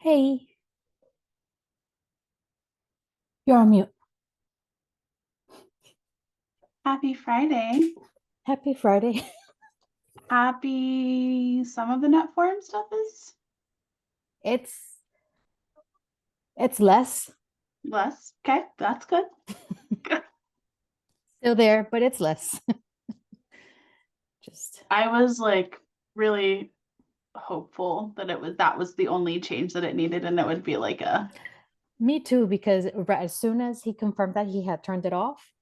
Hey, you're on mute. Happy Friday. Happy Friday. Happy some of the nut form stuff is It's it's less less. Okay, that's good. still there, but it's less. Just I was like really hopeful that that was the only change that it needed and it would be like a me too, because as soon as he confirmed that he had turned it off,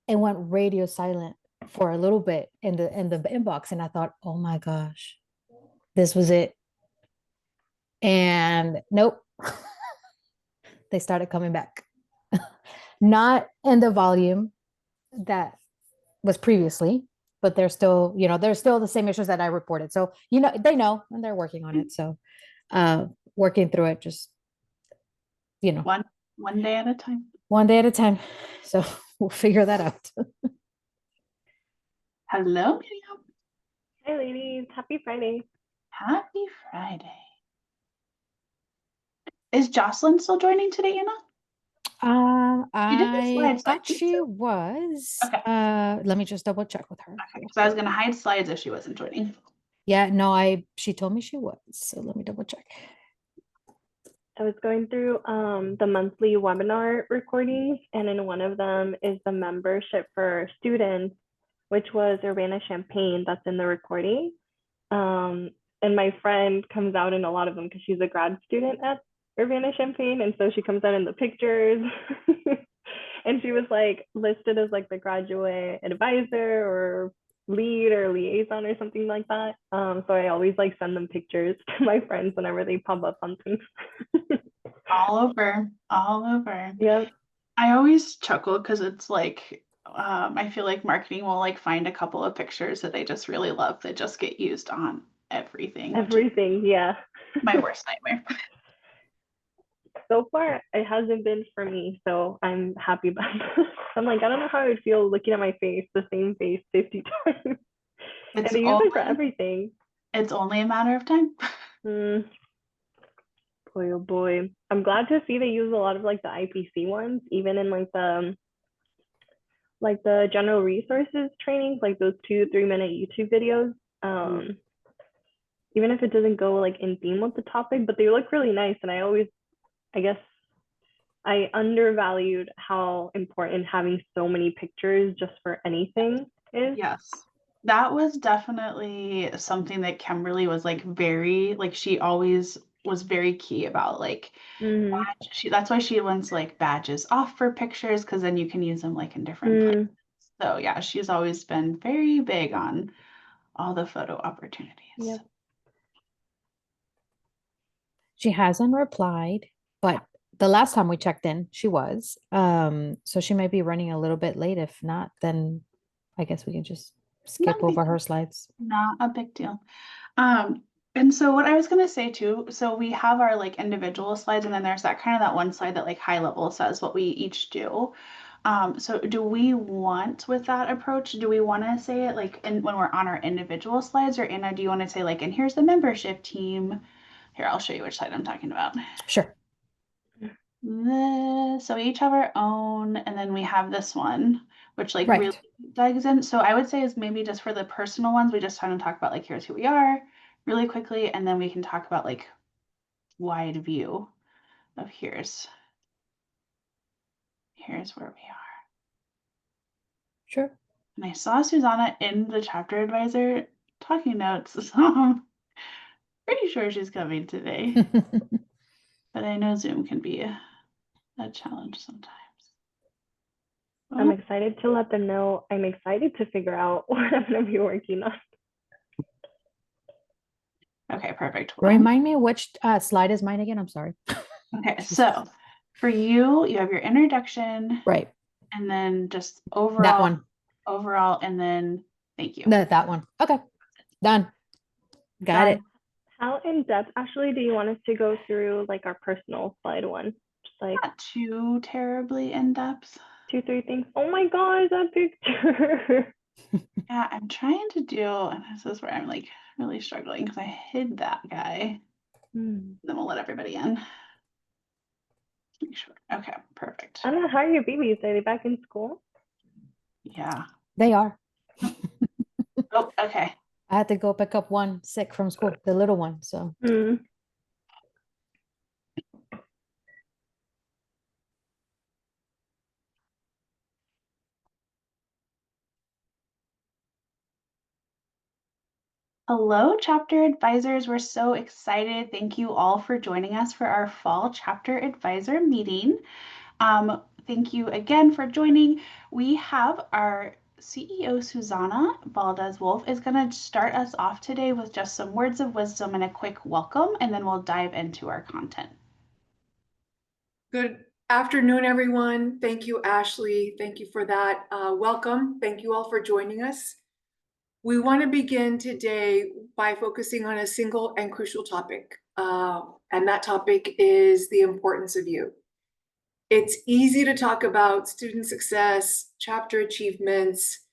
it went radio silent for a little bit in the inbox, and I thought, oh my gosh, this was it. And nope, they started coming back. Not in the volume that was previously, but they're still the same issues that I reported. So, they know and they're working on it. So, working through it, just, you know, one day at a time. one day at a time. So we'll figure that out. Hello, Miriam. Hi, ladies. Happy Friday. Happy Friday. Is Jocelyn still joining today, Anna? She did the I slides, so I thought think she so. was. Okay. Let me just double check with her. Okay. So I was gonna hide slides if she wasn't joining. Yeah, no, she told me she was. So let me double check. I was going through the monthly webinar recordings, and in one of them is the membership for students, which was Urbana-Champaign that's in the recording. And my friend comes out in a lot of them because she's a grad student at Urbana-Champaign, and so she comes out in the pictures. And she was like listed as like the graduate advisor or lead or liaison or something like that. So I always like send them pictures to my friends whenever they pop up on things. All over, all over. Yep. I always chuckle because it's like I feel like marketing will like find a couple of pictures that they just really love that just get used on everything, which is Everything, yeah. my worst nightmare. So far, it hasn't been for me, so I'm happy about that. I'm like, I don't know how I would feel looking at my face, the same face 50 times. And It's they use it for only everything. it's only a matter of time. Mm, boy, oh boy. I'm glad to see they use a lot of like the IPC ones, even in like the general resources trainings, like those 2 3 minute YouTube videos. Um, Even if it doesn't go like in theme with the topic, but they look really nice. And I guess I undervalued how important having so many pictures just for anything is. Yes. That was definitely something that Kimberly was like very like she always was very key about like Mm-hmm. that's why she wants like badges off for pictures because then you can use them like in different places. Mm, So yeah, she's always been very big on all the photo opportunities. yep. She hasn't replied, but the last time we checked in, she was. So she might be running a little bit late. If not, then I guess we can just Not skip a big over deal. her slides. Not a big deal. Um, and so what I was gonna say too, so we have our like individual slides, and then there's that kind of that one slide that like high level says what we each do. So do we want with that approach, do we want to say it like when we're on our individual slides, or Anna, do you want to say like, and here's the membership team? Here, I'll show you which slide I'm talking about. Sure. So we each have our own, and then we have this one, which like really Right. digs in. So I would say is maybe just for the personal ones, we just kind of talk about like here's who we are really quickly, and then we can talk about like wide view of here's where we are. Sure. And I saw Susanna in the chapter advisor talking notes, so I'm pretty sure she's coming today. But I know Zoom can be a challenge sometimes. I'm Oh, excited to let them know. I'm excited to figure out what I'm going to be working on. okay, perfect. Remind me which slide is mine again. I'm sorry. Okay, so for you, you have your introduction, Right. and then just That one. overall, and then thank you. No, that one. Okay. Done. Got it. How in depth actually do you want us to go through like our personal slide one? Just like Not too terribly in depth. 2 3 things. Oh my god, that picture. Yeah, I'm trying to do, and this is where I'm like really struggling because I hid that guy. Hmm. Then we'll let everybody in. Make sure. Okay, perfect. I don't know, how are your babies? Are they back in school? Yeah. They are. Oh, okay. I had to go pick up one sick from school, the little one. So Hmm. Hello, chapter advisors. We're so excited. Thank you all for joining us for our fall chapter advisor meeting. Thank you again for joining. We have our CEO, Susanna Valdez-Wolf, is going to start us off today with just some words of wisdom and a quick welcome, and then we'll dive into our content. Good afternoon, everyone. Thank you, Ashley. Thank you for that. Welcome. Thank you all for joining us. We want to begin today by focusing on a single and crucial topic, and that topic is the importance of you. It's easy to talk about student success, chapter achievements,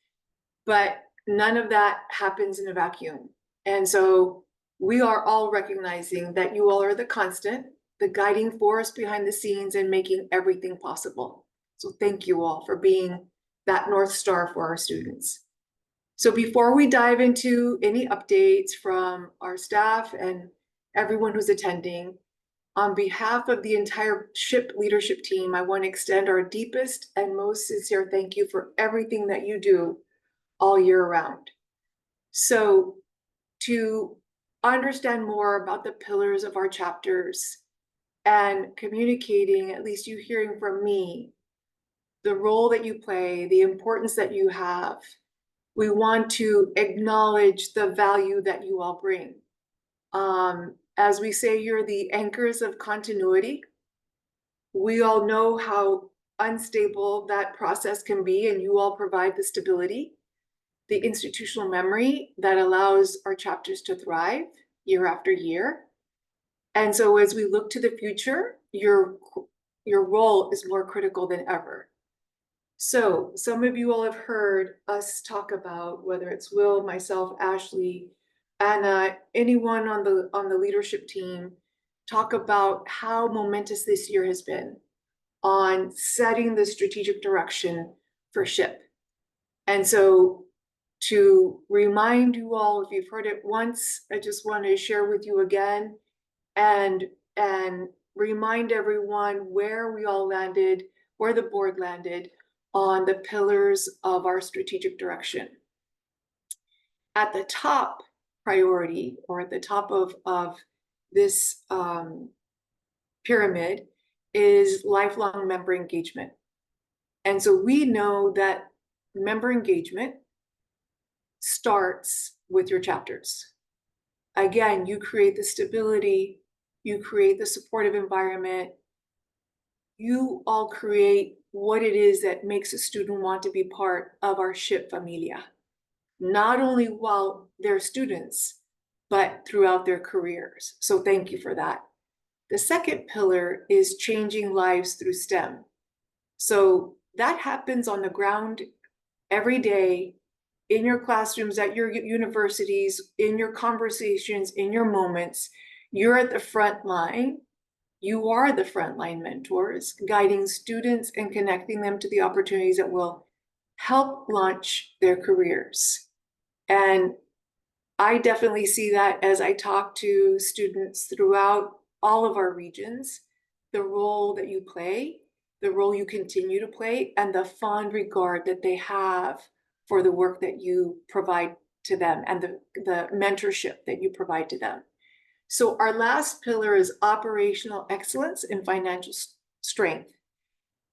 but none of that happens in a vacuum. And so we are all recognizing that you all are the constant, the guiding force behind the scenes and making everything possible. So thank you all for being that North Star for our students. So before we dive into any updates from our staff and everyone who's attending, on behalf of the entire SHPE leadership team, I want to extend our deepest and most sincere thank you for everything that you do all year round. So to understand more about the pillars of our chapters and communicating, at least you hearing from me, the role that you play, the importance that you have, we want to acknowledge the value that you all bring. As we say, you're the anchors of continuity. We all know how unstable that process can be, and you all provide the stability, the institutional memory that allows our chapters to thrive year after year. And so as we look to the future, your role is more critical than ever. So some of you all have heard us talk about, whether it's Will, myself, Ashley, Anna, anyone on the leadership team, talk about how momentous this year has been on setting the strategic direction for SHPE. And so to remind you all, if you've heard it once, I just want to share with you again and remind everyone where we all landed, where the board landed on the pillars of our strategic direction. At the top priority, or at the top of this pyramid, is lifelong member engagement. And so we know that member engagement starts with your chapters. Again, you create the stability, you create the supportive environment, you all create what it is that makes a student want to be part of our SHPE familia, not only while they're students, but throughout their careers. So thank you for that. The second pillar is changing lives through STEM. So that happens on the ground every day, in your classrooms, at your universities, in your conversations, in your moments. You're at the front line. You are the frontline mentors, guiding students and connecting them to the opportunities that will help launch their careers. And I definitely see that as I talk to students throughout all of our regions, the role that you play, the role you continue to play, and the fond regard that they have for the work that you provide to them and the mentorship that you provide to them. So our last pillar is operational excellence and financial strength.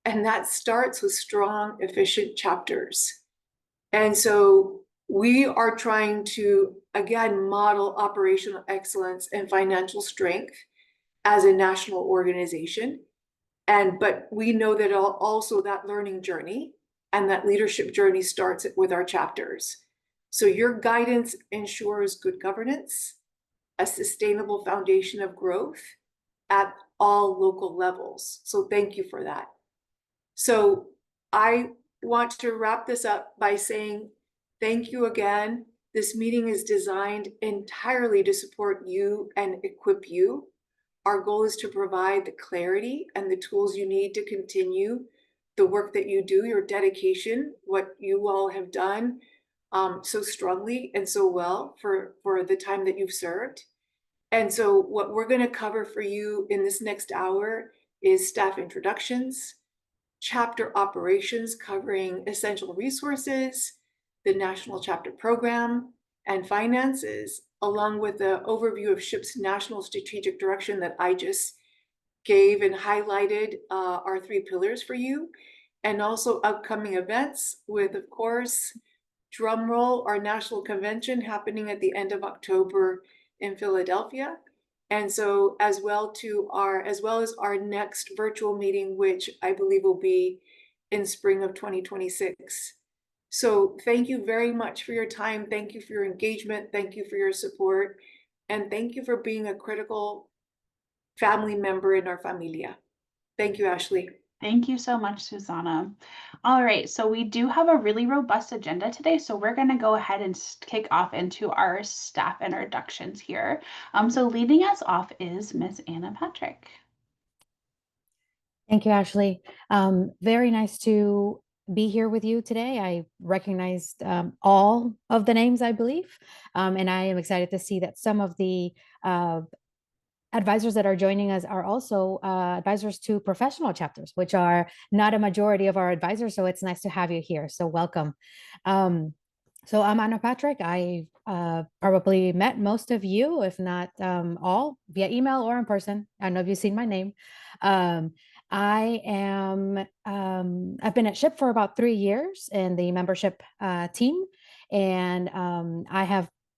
And that starts with strong, efficient chapters. And so we are trying to, again, model operational excellence and financial strength as a national organization. But we know that also that learning journey and that leadership journey starts with our chapters. So your guidance ensures good governance, a sustainable foundation of growth at all local levels. So thank you for that. So I want to wrap this up by saying thank you again. This meeting is designed entirely to support you and equip you Our goal is to provide the clarity and the tools you need to continue the work that you do, your dedication, what you all have done so strongly and so well for the time that you've served. And so what we're going to cover for you in this next hour is staff introductions, chapter operations covering essential resources, the national chapter program, and finances, along with the overview of SHPE's national strategic direction that I just gave and highlighted our 3 pillars for you, and also upcoming events with, of course, drum roll, our national convention happening at the end of October in Philadelphia. And so as well as our next virtual meeting, which I believe will be in spring of 2026. So thank you very much for your time. Thank you for your engagement. Thank you for your support. And thank you for being a critical family member in our familia. Thank you, Ashley. Thank you so much, Susanna. All right, so we do have a really robust agenda today, so we're going to go ahead and kick off into our staff introductions here. So leading us off is Ms. Anna Patrick. Thank you, Ashley. Very nice to be here with you today. I recognized all of the names, I believe, and I am excited to see that some of the advisors that are joining us are also advisors to professional chapters, which are not a majority of our advisors. So it's nice to have you here. So welcome. So I'm Anna Patrick. I probably met most of you, if not all, via email or in person. I don't know if you've seen my name. I am, I've been at SHPE for about 3 years in the membership team. And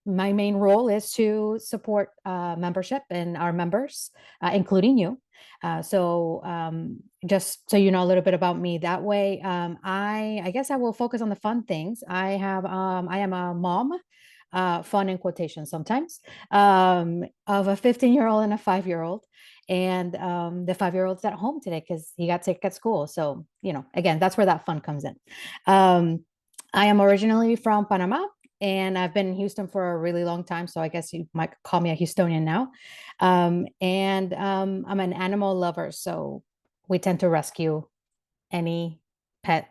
my main role is to support membership and our members, including you. Just so you know a little bit about me that way, I guess I will focus on the fun things. I am a mom, fun in quotation sometimes, of a 15-year-old and a 5-year-old. And the 5-year-old's at home today because he got sick at school. So, again, that's where that fun comes in. I am originally from Panama, and I've been in Houston for a really long time. So I guess you might call me a Houstonian now. I'm an animal lover. So we tend to rescue any pet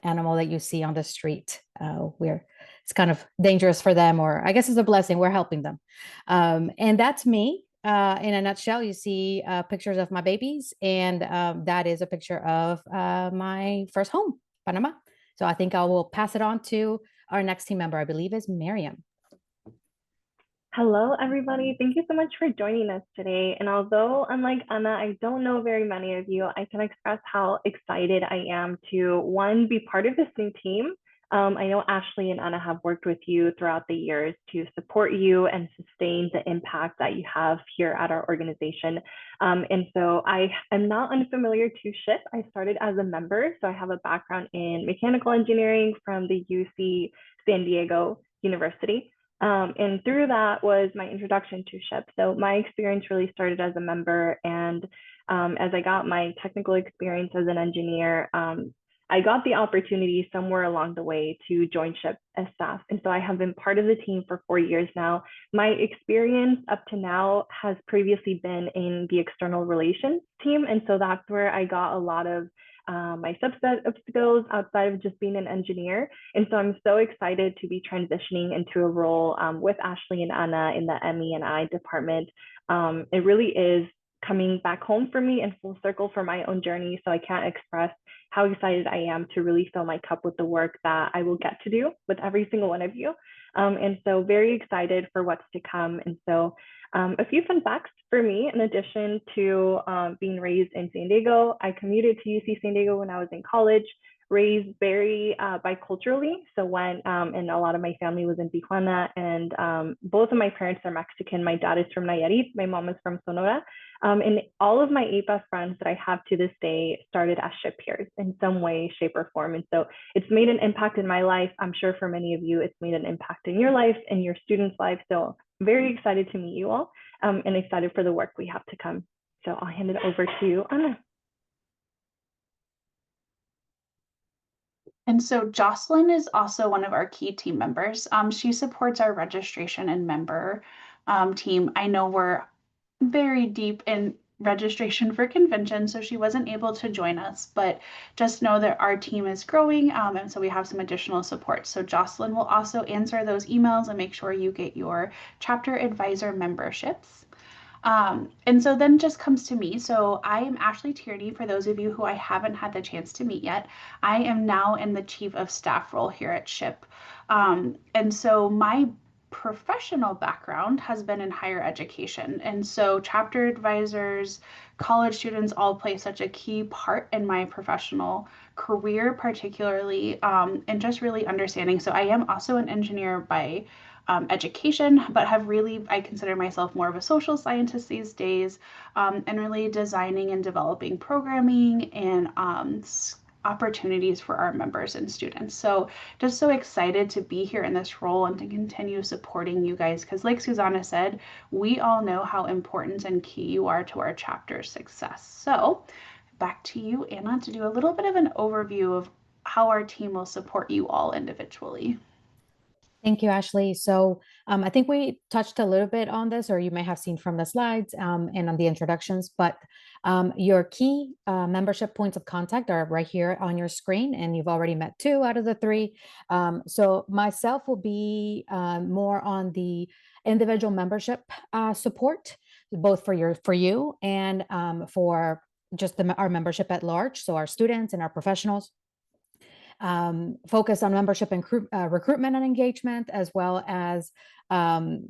animal that you see on the street. It's kind of dangerous for them, or I guess it's a blessing. We're helping them. And that's me. In a nutshell, you see pictures of my babies, and that is a picture of my first home, Panama. So I think I will pass it on to our next team member, I believe is Miriam. Hello, everybody. Thank you so much for joining us today. And although, unlike Anna, I don't know very many of you, I can express how excited I am to, one, be part of this new team. I know Ashley and Anna have worked with you throughout the years to support you and sustain the impact that you have here at our organization. And so I am not unfamiliar to SHPE. I started as a member, so I have a background in mechanical engineering from the UC San Diego University. And through that was my introduction to SHPE. So my experience really started as a member, and as I got my technical experience as an engineer, I got the opportunity somewhere along the way to join SHPE as staff. And so I have been part of the team for 4 years now. My experience up to now has previously been in the external relations team. And so that's where I got a lot of my subset of skills outside of just being an engineer. And so I'm so excited to be transitioning into a role with Ashley and Anna in the ME&I department. It really is coming back home for me and full circle for my own journey. So I can't express how excited I am to really fill my cup with the work that I will get to do with every single one of you. And so very excited for what's to come. And so a few fun facts for me, in addition to being raised in San Diego, I commuted to UC San Diego when I was in college, raised very biculturally. So when, and a lot of my family was in Tijuana, and both of my parents are Mexican. My dad is from Nayarit, my mom is from Sonora. And all of my APA friends that I have to this day started as SHPE peers in some way, shape, or form. And so it's made an impact in my life. I'm sure for many of you, it's made an impact in your life and your students' life. So I'm very excited to meet you all, and excited for the work we have to come. So I'll hand it over to Anna. And so Jocelyn is also one of our key team members. She supports our registration and member team. I know we're very deep in registration for convention, so she wasn't able to join us, but just know that our team is growing, and so we have some additional support. So Jocelyn will also answer those emails and make sure you get your chapter advisor memberships. And so then just comes to me. So I am Ashley Tierney, for those of you who I haven't had the chance to meet yet. I am now in the Chief of Staff role here at SHPE. And so my professional background has been in higher education. And so chapter advisors, college students all play such a key part in my professional career, particularly, and just really understanding. So I am also an engineer by education, but have really, I consider myself more of a social scientist these days, and really designing and developing programming and opportunities for our members and students. So just so excited to be here in this role and to continue supporting you guys, because like Susanna said, we all know how important and key you are to our chapter's success. So back to you, Anna, to do a little bit of an overview of how our team will support you all individually. Thank you, Ashley. So I think we touched a little bit on this, or you may have seen from the slides and on the introductions, but your key membership points of contact are right here on your screen, and you've already met 2 out of the 3. So myself will be more on the individual membership support, both for you and for just our membership at large. So our students and our professionals. Focus on membership and recruitment and engagement, as well as the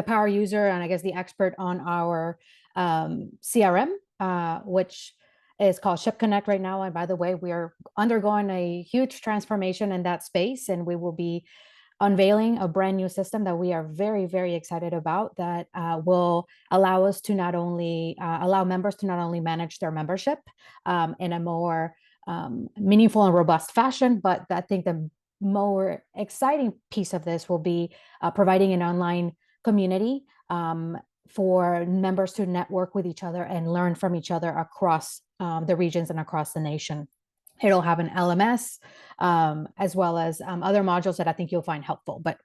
power user, and I guess the expert on our CRM, which is called SHPE Connect right now. And by the way, we are undergoing a huge transformation in that space, and we will be unveiling a brand new system that we are very, very excited about, that will allow us to not only allow members to not only manage their membership in a more meaningful and robust fashion, but I think the more exciting piece of this will be providing an online community for members to network with each other and learn from each other across the regions and across the nation. It'll have an LMS, as well as other modules that I think you'll find helpful, but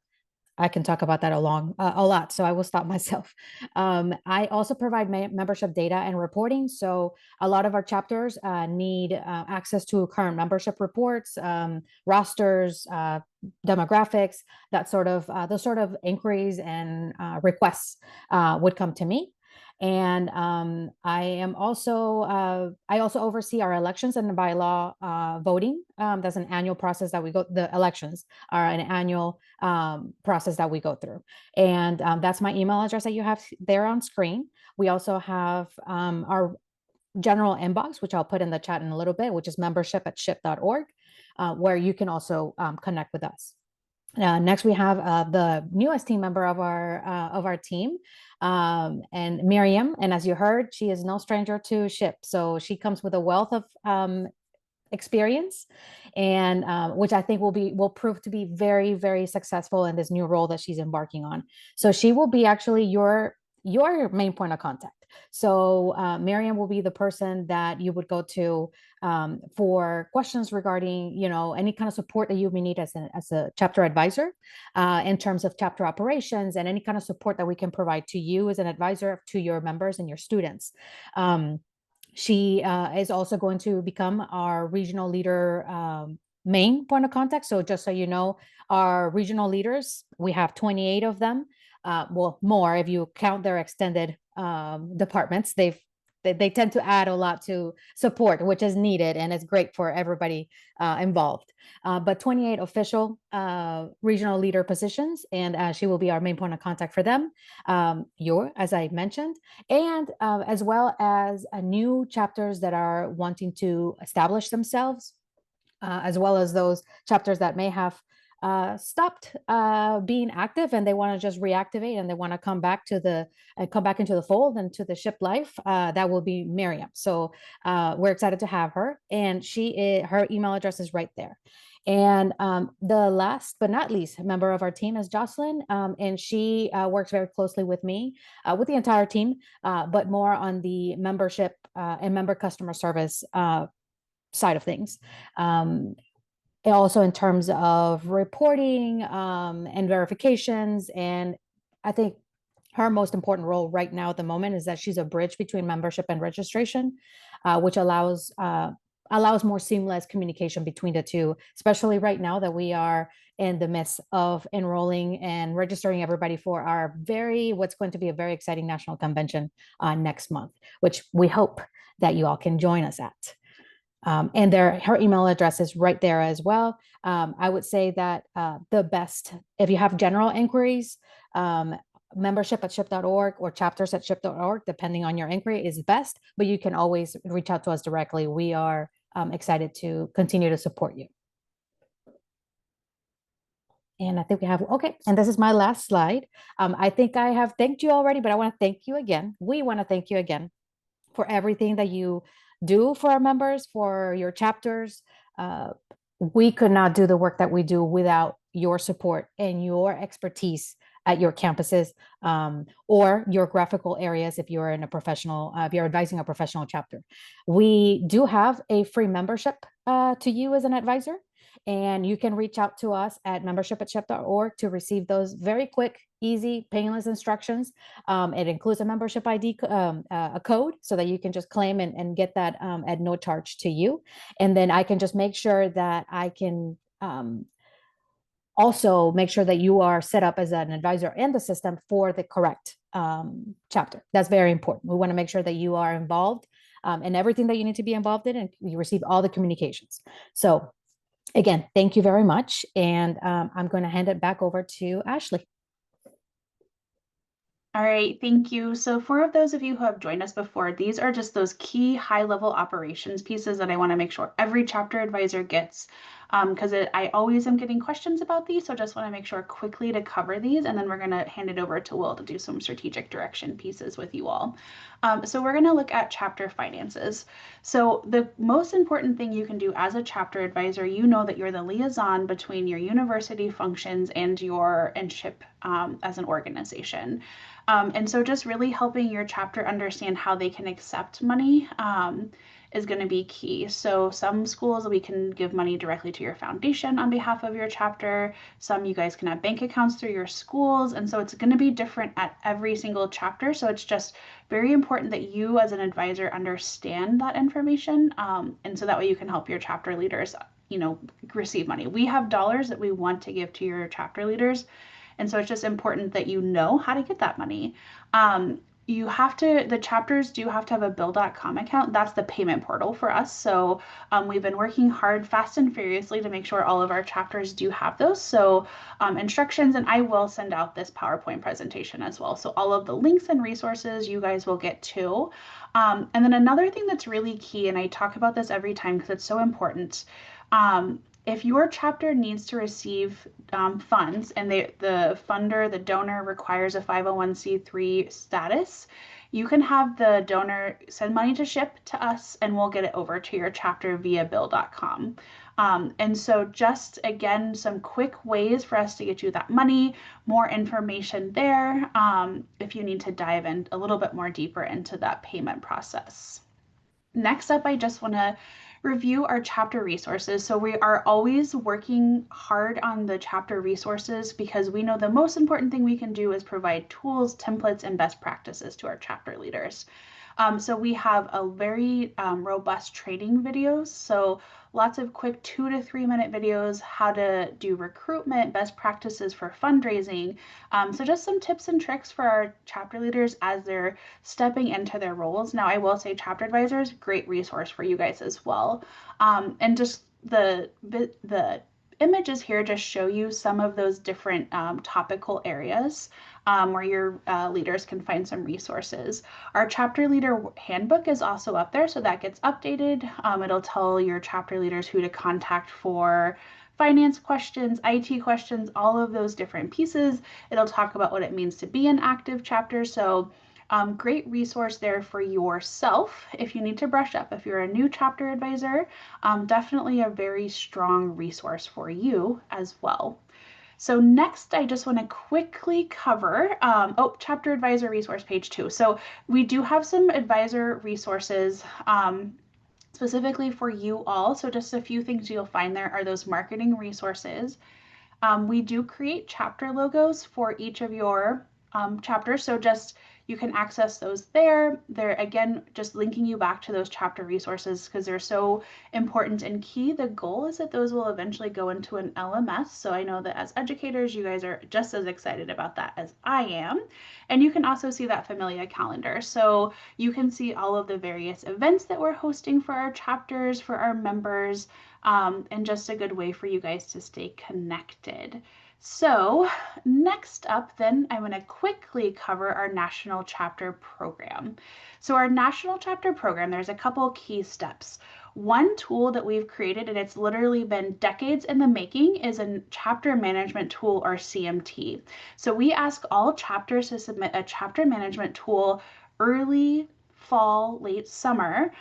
I can talk about that a lot, so I will stop myself. I also provide membership data and reporting. So a lot of our chapters need access to current membership reports, rosters, demographics, those sort of inquiries and requests would come to me. And I also oversee our elections and the bylaw voting. That's an annual process that we go. The elections are an annual process that we go through, and that's my email address that you have there on screen. We also have our general inbox, which I'll put in the chat in a little bit, which is membership@shpe.org, where you can also connect with us. Next, we have the newest team member of our team, and Miriam. And as you heard, she is no stranger to SHPE. So she comes with a wealth of experience, and which I think will prove to be very, very successful in this new role that she's embarking on. So she will be actually your main point of contact. So Miriam will be the person that you would go to for questions regarding, any kind of support that you may need as a chapter advisor, in terms of chapter operations, and any kind of support that we can provide to you as an advisor to your members and your students. She is also going to become our regional leader main point of contact. So just so you know, our regional leaders, we have 28 of them. Well, more if you count their extended departments. They tend to add a lot to support, which is needed, and it's great for everybody involved. But 28 official regional leader positions, and she will be our main point of contact for them, as I mentioned, and as well as new chapters that are wanting to establish themselves, as well as those chapters that may have stopped being active and they want to just reactivate and they want to come back into the fold and to the SHPE life. That will be Miriam. So we're excited to have her, and her email address is right there. And the last but not least member of our team is Jocelyn, and she works very closely with me, with the entire team, but more on the membership and member customer service side of things. Also in terms of reporting and verifications. And I think her most important role right now at the moment is that she's a bridge between membership and registration, which allows more seamless communication between the two, especially right now that we are in the midst of enrolling and registering everybody for our what's going to be a very exciting national convention next month, which we hope that you all can join us at. And her email address is right there as well. I would say that the best, if you have general inquiries, membership at SHPE.org or chapters at SHPE.org, depending on your inquiry, is best, but you can always reach out to us directly. We are excited to continue to support you. And I think we have, okay, and this is my last slide. I think I have thanked you already, but I want to thank you again. We want to thank you again for everything that you do for our members, for your chapters. We could not do the work that we do without your support and your expertise at your campuses, or your graphical areas if you're in a professional, if you're advising a professional chapter. We do have a free membership to you as an advisor, and you can reach out to us at membership@shep.org to receive those very quick, easy, painless instructions. It includes a membership ID, a code, so that you can just claim and get that at no charge to you. And then I can just make sure that I can also make sure that you are set up as an advisor in the system for the correct chapter. That's very important. We want to make sure that you are involved in everything that you need to be involved in, and you receive all the communications. So again, thank you very much. And I'm going to hand it back over to Ashley. All right, thank you. So for those of you who have joined us before, these are just those key high-level operations pieces that I want to make sure every chapter advisor gets, because I always am getting questions about these, so just want to make sure quickly to cover these, and then we're going to hand it over to Will to do some strategic direction pieces with you all. So we're going to look at chapter finances. So the most important thing you can do as a chapter advisor, you know that you're the liaison between your university functions and your SHPE as an organization. And so just really helping your chapter understand how they can accept money is going to be key. So some schools, we can give money directly to your foundation on behalf of your chapter. Some you guys can have bank accounts through your schools. And so it's going to be different at every single chapter. So it's just very important that you as an advisor understand that information. And so that way you can help your chapter leaders, receive money. We have dollars that we want to give to your chapter leaders. And so it's just important that you know how to get that money. The chapters do have to have a bill.com account. That's the payment portal for us. So we've been working hard, fast and furiously to make sure all of our chapters do have those. So instructions, and I will send out this PowerPoint presentation as well. So all of the links and resources you guys will get too. And then another thing that's really key, and I talk about this every time because it's so important, if your chapter needs to receive funds and the funder, the donor requires a 501c3 status, you can have the donor send money to SHPE to us and we'll get it over to your chapter via bill.com. And so just again, some quick ways for us to get you that money, more information there if you need to dive in a little bit more deeper into that payment process. Next up, I just want to review our chapter resources. So we are always working hard on the chapter resources because we know the most important thing we can do is provide tools, templates, and best practices to our chapter leaders. So we have a very robust training videos. So lots of quick 2 to 3 minute videos, how to do recruitment, best practices for fundraising. So just some tips and tricks for our chapter leaders as they're stepping into their roles. Now I will say chapter advisors, great resource for you guys as well. And just the images here just show you some of those different topical areas where your leaders can find some resources. Our chapter leader handbook is also up there, so that gets updated. It'll tell your chapter leaders who to contact for finance questions, IT questions, all of those different pieces. It'll talk about what it means to be an active chapter. So great resource there for yourself if you need to brush up. If you're a new chapter advisor, definitely a very strong resource for you as well. So next, I just want to quickly cover, chapter advisor resource page 2. So we do have some advisor resources specifically for you all. So just a few things you'll find there are those marketing resources. We do create chapter logos for each of your chapters. So just you can access those there. They're again just linking you back to those chapter resources because they're so important and key. The goal is that those will eventually go into an LMS. So I know that as educators, you guys are just as excited about that as I am. And you can also see that Familia calendar. So you can see all of the various events that we're hosting for our chapters, for our members, and just a good way for you guys to stay connected. So next up then, I'm going to quickly cover our National Chapter Program. So our National Chapter Program, there's a couple key steps. One tool that we've created, and it's literally been decades in the making, is a chapter management tool, or CMT. So we ask all chapters to submit a chapter management tool early fall, late summer.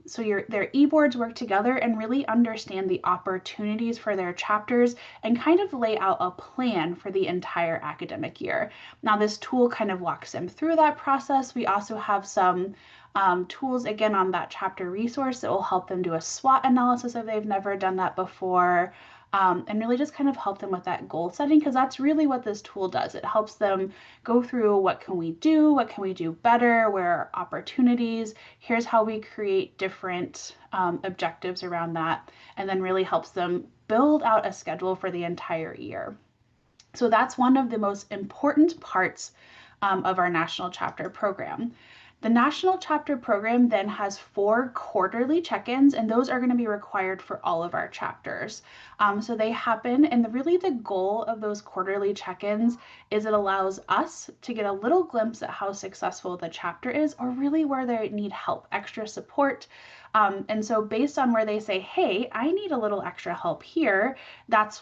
So their e-boards work together and really understand the opportunities for their chapters and kind of lay out a plan for the entire academic year. Now, this tool kind of walks them through that process. We also have some tools, again, on that chapter resource that will help them do a SWOT analysis if they've never done that before. And really just kind of help them with that goal setting, because that's really what this tool does. It helps them go through what can we do better, where are opportunities, here's how we create different objectives around that, and then really helps them build out a schedule for the entire year. So that's one of the most important parts of our National Chapter Program. The National Chapter Program then has 4 quarterly check-ins, and those are going to be required for all of our chapters. So they happen, and really the goal of those quarterly check-ins is it allows us to get a little glimpse at how successful the chapter is, or really where they need help, extra support. And so based on where they say, hey, I need a little extra help here,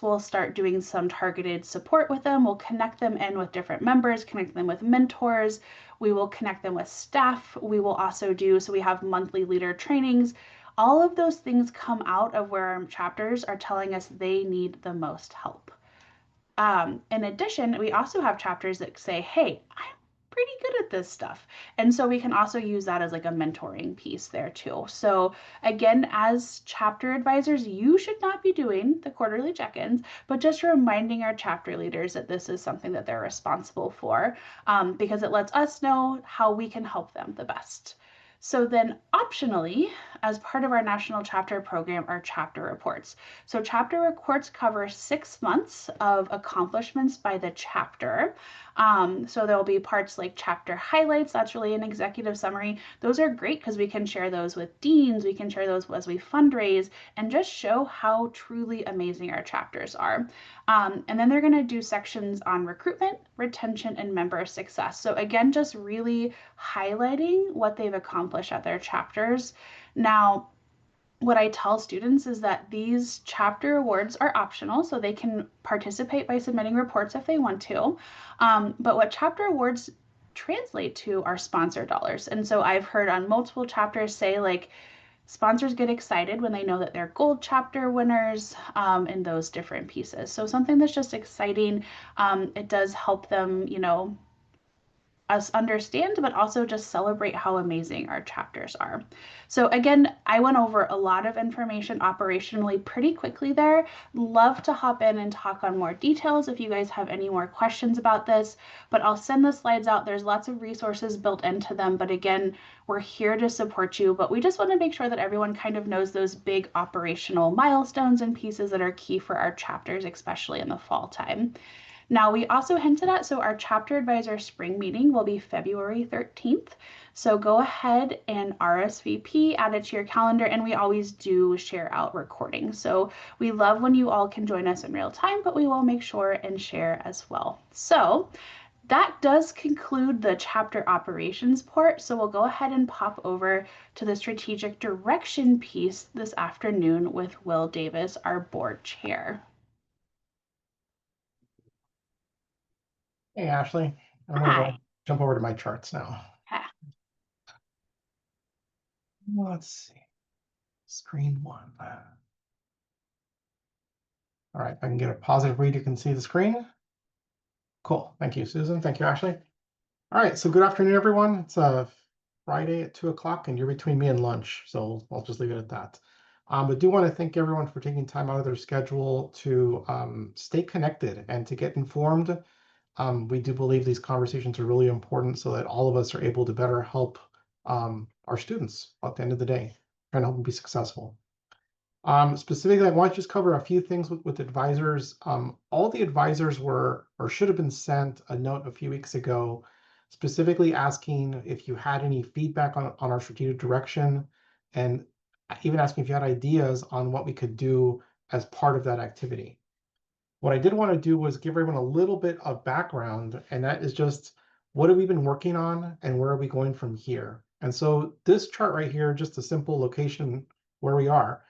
we'll start doing some targeted support with them. We'll connect them in with different members, connect them with mentors. We will connect them with staff. We will also so we have monthly leader trainings. All of those things come out of where our chapters are telling us they need the most help. In addition, we also have chapters that say, hey, I'm pretty good at this stuff. And so we can also use that as like a mentoring piece there too. So again, as chapter advisors, you should not be doing the quarterly check-ins, but just reminding our chapter leaders that this is something that they're responsible for, because it lets us know how we can help them the best. So then optionally, as part of our National Chapter Program, are chapter reports. So chapter reports cover 6 months of accomplishments by the chapter. So there'll be parts like chapter highlights. That's really an executive summary. Those are great because we can share those with deans. We can share those as we fundraise and just show how truly amazing our chapters are. And then they're going to do sections on recruitment, retention, and member success. So again, just really highlighting what they've accomplished at their chapters. Now, what I tell students is that these chapter awards are optional, so they can participate by submitting reports if they want to. But what chapter awards translate to are sponsor dollars. And so I've heard on multiple chapters say, like, sponsors get excited when they know that they're gold chapter winners, in those different pieces. So something that's just exciting. It does help them, us understand, but also just celebrate how amazing our chapters are. So again, I went over a lot of information operationally pretty quickly there. Love to hop in and talk on more details if you guys have any more questions about this, but I'll send the slides out. There's lots of resources built into them, but again, we're here to support you, but we just want to make sure that everyone kind of knows those big operational milestones and pieces that are key for our chapters, especially in the fall time. Now, we also hinted at, so our chapter advisor spring meeting will be February 13th. So go ahead and RSVP, add it to your calendar, and we always do share out recordings. So we love when you all can join us in real time, but we will make sure and share as well. So that does conclude the chapter operations part. So we'll go ahead and pop over to the strategic direction piece this afternoon with Will Davis, our board chair. Hey, Ashley. I'm going to jump over to my charts now. Hi. Let's see. Screen 1. All right, if I can get a positive read, you can see the screen. Cool. Thank you, Susan. Thank you, Ashley. All right, so good afternoon, everyone. It's Friday at 2 o'clock, and you're between me and lunch, so I'll just leave it at that. But do want to thank everyone for taking time out of their schedule to stay connected and to get informed We do believe these conversations are really important so that all of us are able to better help our students at the end of the day, trying to help them be successful. Specifically, I want to just cover a few things with advisors. All the advisors were or should have been sent a note a few weeks ago, specifically asking if you had any feedback on our strategic direction, and even asking if you had ideas on what we could do as part of that activity. What I did want to do was give everyone a little bit of background, and that is just what have we been working on and where are we going from here? And so this chart right here, just a simple location where we are.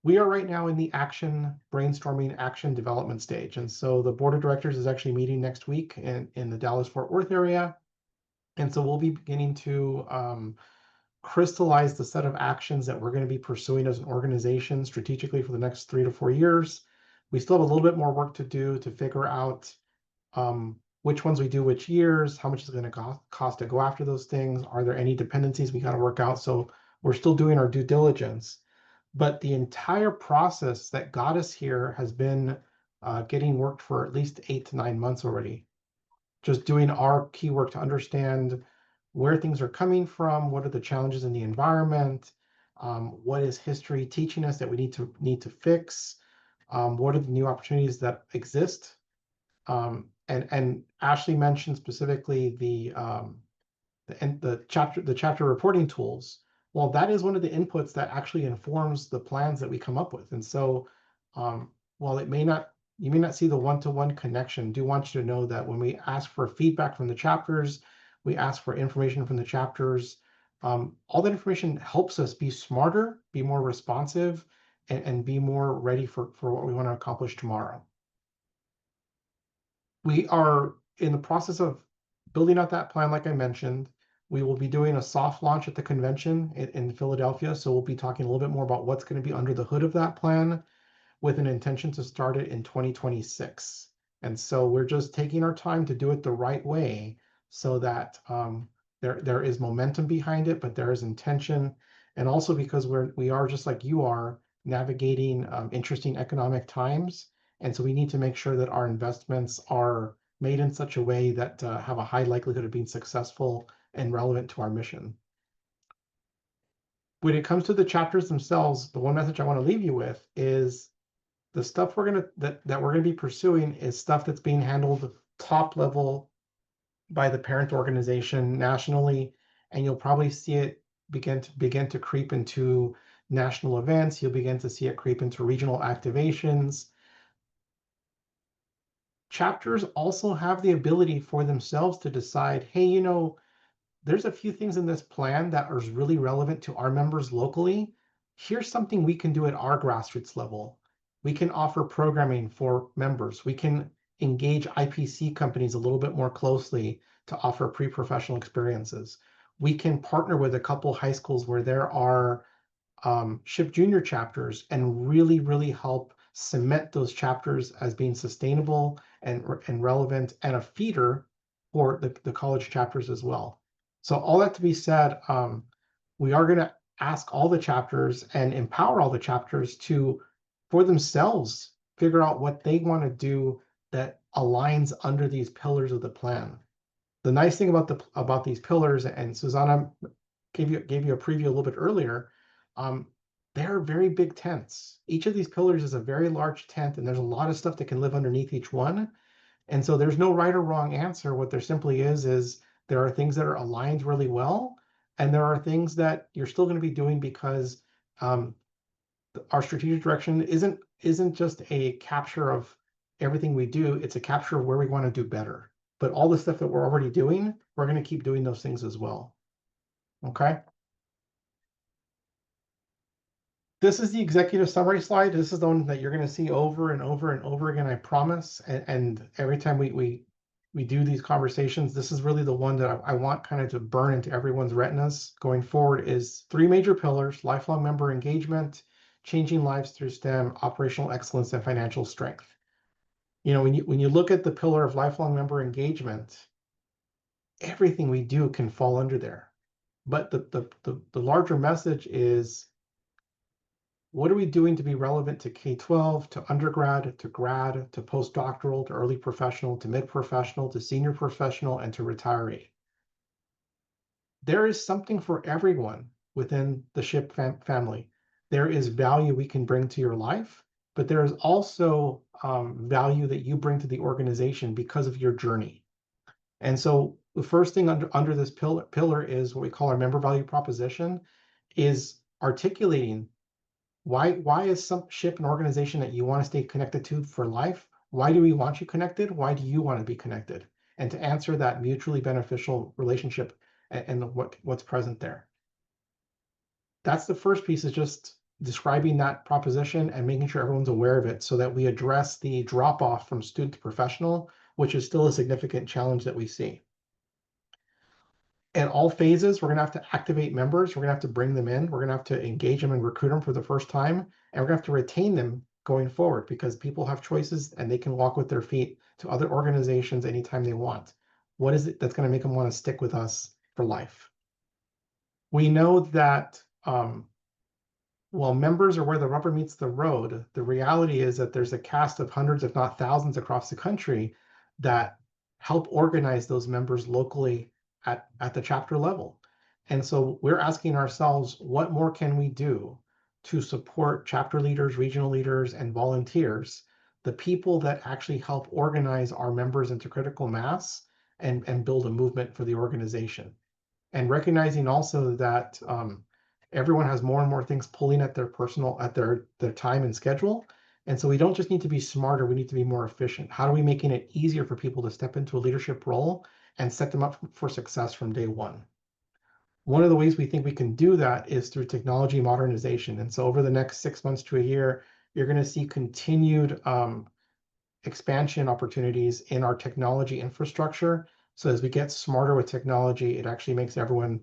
We are right now in the brainstorming action development stage. And so the board of directors is actually meeting next week in the Dallas-Fort Worth area. And so we'll be beginning to crystallize the set of actions that we're going to be pursuing as an organization strategically for the next 3 to 4 years. We still have a little bit more work to do to figure out which ones we do which years, how much is it going to cost to go after those things. Are there any dependencies we got to work out? So we're still doing our due diligence. But the entire process that got us here has been getting worked for at least 8 to 9 months already. Just doing our key work to understand where things are coming from, what are the challenges in the environment, what is history teaching us that we need to fix, what are the new opportunities that exist. And Ashley mentioned specifically the chapter reporting tools. Well, that is one of the inputs that actually informs the plans that we come up with. And so while you may not see the one-to-one connection, do want you to know that when we ask for feedback from the chapters, we ask for information from the chapters, all that information helps us be smarter, be more responsive, and be more ready for what we want to accomplish tomorrow. We are in the process of building out that plan, like I mentioned. We will be doing a soft launch at the convention in Philadelphia. So we'll be talking a little bit more about what's going to be under the hood of that plan with an intention to start it in 2026. And so we're just taking our time to do it the right way so that there is momentum behind it, but there is intention. And also because we are just like you are navigating interesting economic times. And so we need to make sure that our investments are made in such a way that have a high likelihood of being successful and relevant to our mission. When it comes to the chapters themselves, the one message I want to leave you with is the stuff that we're gonna be pursuing is stuff that's being handled top level by the parent organization nationally, and you'll probably see it begin to creep into national events. You'll begin to see it creep into regional activations. Chapters also have the ability for themselves to decide, hey, you know, there's a few things in this plan that are really relevant to our members locally. Here's something we can do at our grassroots level. We can offer programming for members. We can engage IPC companies a little bit more closely to offer pre-professional experiences. We can partner with a couple high schools where there are SHPE junior chapters and really help cement those chapters as being sustainable and relevant and a feeder for the college chapters as well. So all that to be said, we are going to ask all the chapters and empower all the chapters to, for themselves, figure out what they want to do that aligns under these pillars of the plan. The nice thing about these pillars, and Susanna gave you a preview a little bit earlier, they're very big tents. Each of these pillars is a very large tent, and there's a lot of stuff that can live underneath each one. And so there's no right or wrong answer. What there simply is there are things that are aligned really well, and there are things that you're still going to be doing because our strategic direction isn't just a capture of everything we do. It's a capture of where we want to do better. But all the stuff that we're already doing, we're going to keep doing those things as well. Okay. This is the executive summary slide. This is the one that you're going to see over and over and over again, I promise. And every time we do these conversations, this is really the one that I want kind of to burn into everyone's retinas going forward is 3 major pillars: lifelong member engagement, changing lives through STEM, operational excellence, and financial strength. You know, when you look at the pillar of lifelong member engagement, everything we do can fall under there. But the larger message is what are we doing to be relevant to K-12, to undergrad, to grad, to postdoctoral, to early professional, to mid-professional, to senior professional, and to retiree? There is something for everyone within the SHPE family. There is value we can bring to your life, but there is also value that you bring to the organization because of your journey. And so the first thing under this pillar is what we call our member value proposition, is articulating why is some SHPE an organization that you want to stay connected to for life? Why do we want you connected? Why do you want to be connected? And to answer that mutually beneficial relationship and what's present there. That's the first piece, is just describing that proposition and making sure everyone's aware of it so that we address the drop off from student to professional, which is still a significant challenge that we see. At all phases, we're going to have to activate members. We're going to have to bring them in. We're going to have to engage them and recruit them for the first time. And we're going to have to retain them going forward, because people have choices and they can walk with their feet to other organizations anytime they want. What is it that's going to make them want to stick with us for life? We know that while members are where the rubber meets the road, the reality is that there's a cast of hundreds, if not thousands, across the country that help organize those members locally at the chapter level. And so we're asking ourselves, what more can we do to support chapter leaders, regional leaders, and volunteers, the people that actually help organize our members into critical mass and build a movement for the organization? And recognizing also that everyone has more and more things pulling at their time and schedule. And so we don't just need to be smarter, we need to be more efficient. How are we making it easier for people to step into a leadership role and set them up for success from day one? One of the ways we think we can do that is through technology modernization. And so over the next 6 months to a year, you're going to see continued expansion opportunities in our technology infrastructure. So as we get smarter with technology, it actually makes everyone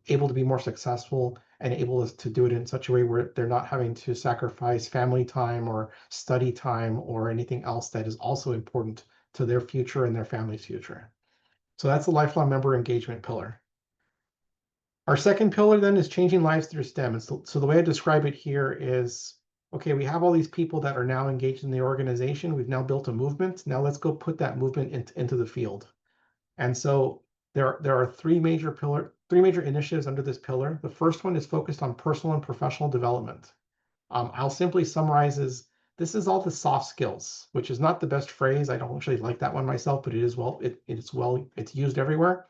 able to be more successful and able to do it in such a way where they're not having to sacrifice family time or study time or anything else that is also important to their future and their family's future. So that's the lifelong member engagement pillar. Our second pillar then is changing lives through STEM. And so the way I describe it here is, okay, we have all these people that are now engaged in the organization. We've now built a movement. Now let's go put that movement into the field. And so there are three major initiatives under this pillar. The first one is focused on personal and professional development. I'll simply summarize as this is all the soft skills, which is not the best phrase. I don't actually like that one myself, but it's used everywhere.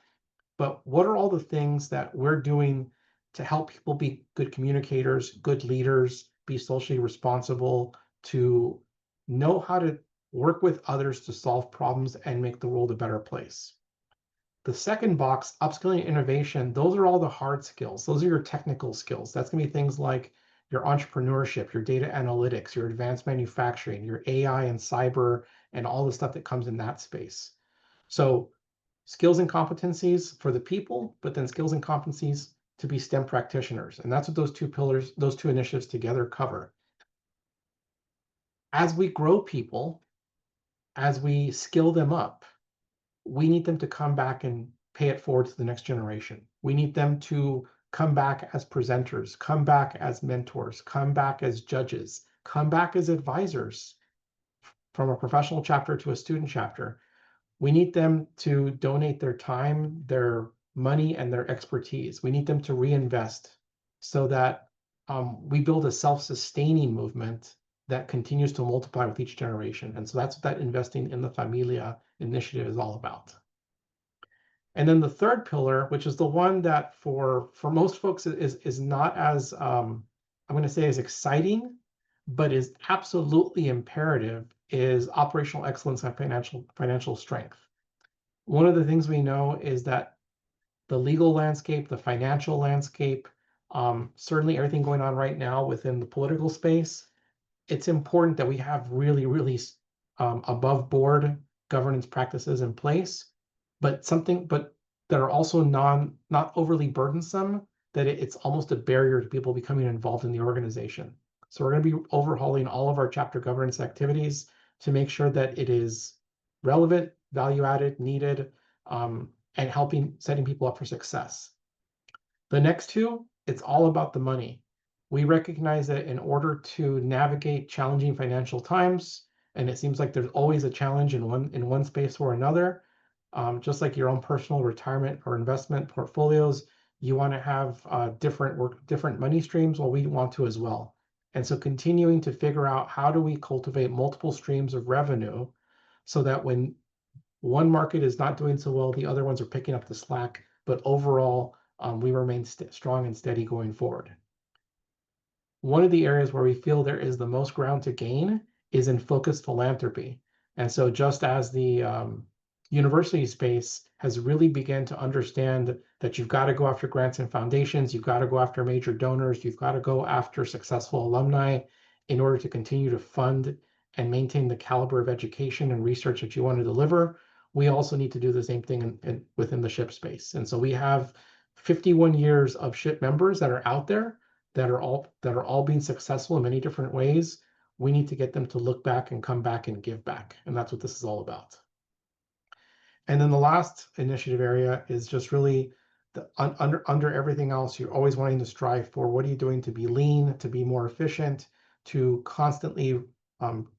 But what are all the things that we're doing to help people be good communicators, good leaders, be socially responsible, to know how to work with others to solve problems and make the world a better place? The second box, upskilling and innovation, those are all the hard skills. Those are your technical skills. That's going to be things like your entrepreneurship, your data analytics, your advanced manufacturing, your AI and cyber, and all the stuff that comes in that space. So skills and competencies for the people, but then skills and competencies to be STEM practitioners. And that's what those two pillars, those two initiatives together cover. As we grow people, as we skill them up, we need them to come back and pay it forward to the next generation. We need them to come back as presenters, come back as mentors, come back as judges, come back as advisors from a professional chapter to a student chapter. We need them to donate their time, their money, and their expertise. We need them to reinvest so that we build a self-sustaining movement that continues to multiply with each generation. And so that's what that investing in the familia initiative is all about. And then the third pillar, which is the one that for most folks is not as, I'm going to say as exciting, but is absolutely imperative, is operational excellence and financial strength. One of the things we know is that the legal landscape, the financial landscape, certainly everything going on right now within the political space, it's important that we have really, really above board governance practices in place, but that are also not overly burdensome, that it's almost a barrier to people becoming involved in the organization. So we're going to be overhauling all of our chapter governance activities to make sure that it is relevant, value added, needed, and setting people up for success. The next two, it's all about the money. We recognize that in order to navigate challenging financial times, and it seems like there's always a challenge in one space or another, just like your own personal retirement or investment portfolios, you want to have different money streams. Well, we want to as well. And so continuing to figure out how do we cultivate multiple streams of revenue so that when one market is not doing so well, the other ones are picking up the slack, but overall, we remain strong and steady going forward. One of the areas where we feel there is the most ground to gain is in focused philanthropy. And so just as the university space has really begun to understand that you've got to go after grants and foundations, you've got to go after major donors, you've got to go after successful alumni in order to continue to fund and maintain the caliber of education and research that you want to deliver. We also need to do the same thing within the SHPE space. And so we have 51 years of SHPE members that are out there that are all being successful in many different ways. We need to get them to look back and come back and give back. And that's what this is all about. And then the last initiative area is just really under everything else, you're always wanting to strive for what are you doing to be lean, to be more efficient, to constantly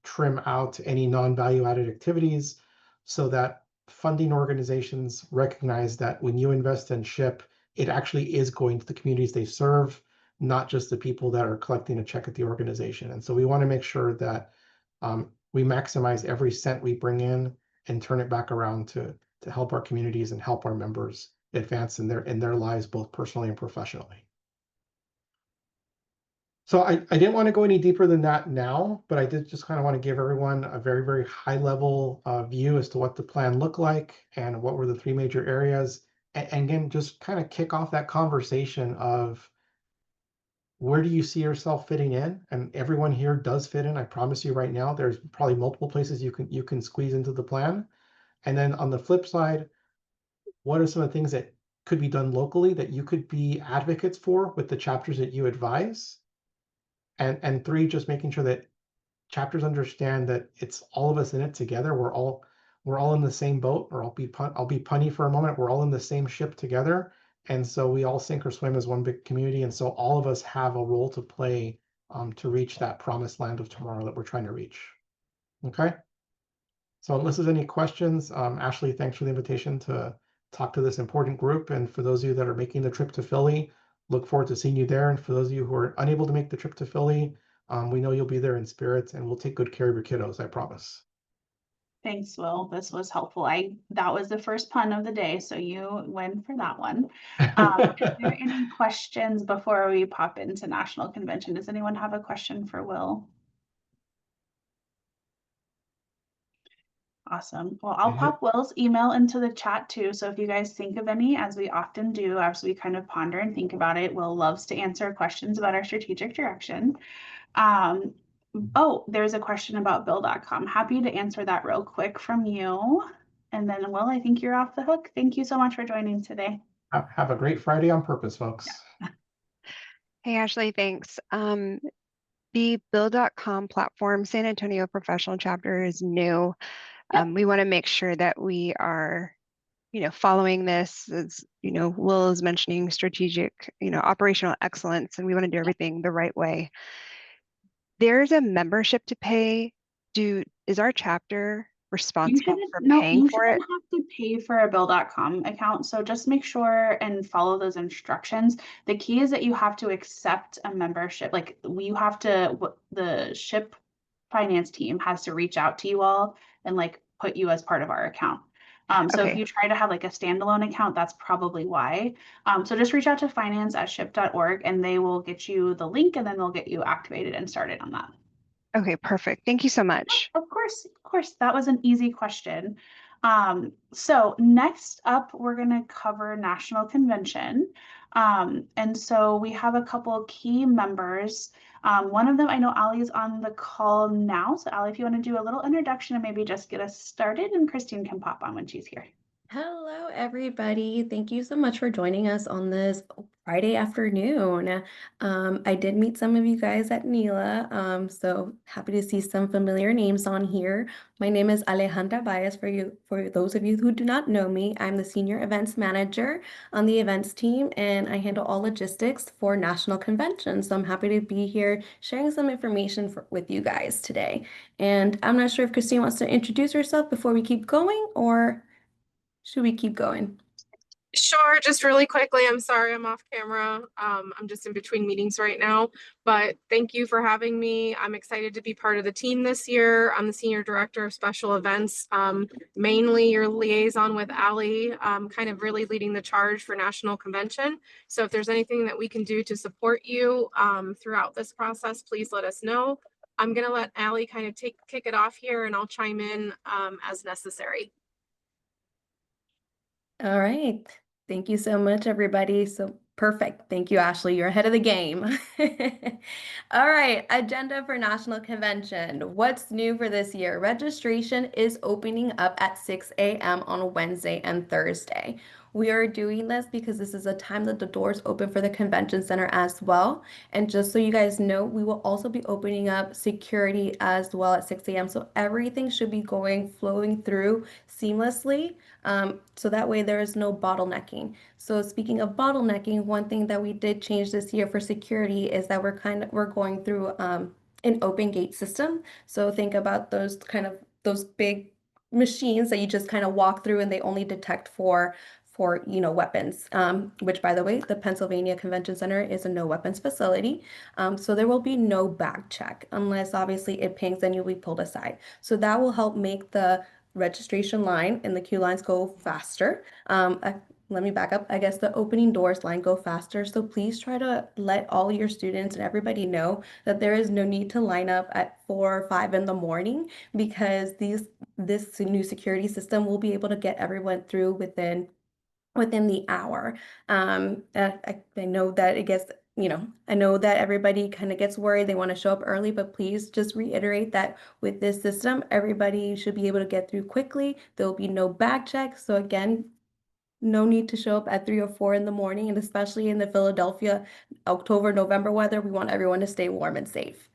trim out any non-value added activities so that funding organizations recognize that when you invest in SHPE, it actually is going to the communities they serve, not just the people that are collecting a check at the organization. And so we want to make sure that we maximize every cent we bring in and turn it back around to help our communities and help our members advance in their lives, both personally and professionally. So I didn't want to go any deeper than that now, but I did just kind of want to give everyone a very, very high level view as to what the plan looked like and what were the three major areas. And again, just kind of kick off that conversation of where do you see yourself fitting in? And everyone here does fit in. I promise you right now, there's probably multiple places you can squeeze into the plan. And then on the flip side, what are some of the things that could be done locally that you could be advocates for with the chapters that you advise? And three, just making sure that chapters understand that it's all of us in it together. We're all in the same boat, or I'll be punny for a moment. We're all in the same ship together. And so we all sink or swim as one big community. And so all of us have a role to play to reach that promised land of tomorrow that we're trying to reach. Okay. So unless there's any questions, Ashley, thanks for the invitation to talk to this important group. And for those of you that are making the trip to Philly, look forward to seeing you there. And for those of you who are unable to make the trip to Philly, we know you'll be there in spirit, and we'll take good care of your kiddos, I promise. Thanks, Will. This was helpful. That was the first pun of the day, so you win for that one. Is there any questions before we pop into National Convention? Does anyone have a question for Will? Awesome. Well, I'll pop Will's email into the chat too. So if you guys think of any, as we often do, as we kind of ponder and think about it, Will loves to answer questions about our strategic direction. Oh, there's a question about Bill.com. Happy to answer that real quick from you. And then, Will, I think you're off the hook. Thank you so much for joining today. Have a great Friday on purpose, folks. Yeah. Hey, Ashley, thanks. The Bill.com platform, San Antonio Professional Chapter, is new. Yep. We want to make sure that we are, following this, as, Will is mentioning strategic, operational excellence, and we want to do everything the right way. There's a membership to pay. Is our chapter responsible for paying for it? You shouldn't have to pay for a Bill.com account. So just make sure and follow those instructions. The key is that you have to accept a membership. Like the SHPE finance team has to reach out to you all and like put you as part of our account. So Okay. if you try to have like a standalone account, that's probably why. So just reach out to finance@shpe.org and they will get you the link and then they'll get you activated and started on that. Okay, perfect. Thank you so much. Of course, that was an easy question. So next up, we're going to cover National Convention. And so we have a couple key members. One of them, I know Ali is on the call now. So Ali, if you want to do a little introduction and maybe just get us started, and Christine can pop on when she's here. Hello, everybody. Thank you so much for joining us on this Friday afternoon. I did meet some of you guys at NELA, so happy to see some familiar names on here. My name is Alejandra Baez. For those of you who do not know me, I'm the Senior Events Manager on the events team, and I handle all logistics for National Convention. So I'm happy to be here sharing some information with you guys today. And I'm not sure if Christine wants to introduce herself before we keep going, or should we keep going? Sure, just really quickly. I'm sorry I'm off camera. I'm just in between meetings right now, but thank you for having me. I'm excited to be part of the team this year. I'm the Senior Director of Special Events, mainly your liaison with Ali, kind of really leading the charge for National Convention. So if there's anything that we can do to support you throughout this process, please let us know. I'm gonna let Ali kind of kick it off here, and I'll chime in as necessary. All right. Thank you so much, everybody. So perfect. Thank you, Ashley. You're ahead of the game. All right. Agenda for National Convention. What's new for this year? Registration is opening up at 6 a.m. on Wednesday and Thursday. We are doing this because this is a time that the doors open for the convention center as well. And just so you guys know, we will also be opening up security as well at 6 a.m. So everything should be flowing through seamlessly. So that way there is no bottlenecking. So speaking of bottlenecking, one thing that we did change this year for security is that we're going through an open gate system. So think about those big machines that you just kind of walk through and they only detect for weapons, which by the way, the Pennsylvania Convention Center is a no weapons facility. So there will be no bag check unless obviously it pings and you'll be pulled aside. So that will help make the registration line and the queue lines go faster. Let me back up. I guess the opening doors line go faster. So please try to let all your students and everybody know that there is no need to line up at 4 or 5 in the morning because this new security system will be able to get everyone through within the hour. I know that it gets, I know that everybody kind of gets worried. They want to show up early, but please just reiterate that with this system, everybody should be able to get through quickly. There will be no bag checks. So again, no need to show up at 3 or 4 in the morning. And especially in the Philadelphia, October, November weather, we want everyone to stay warm and safe.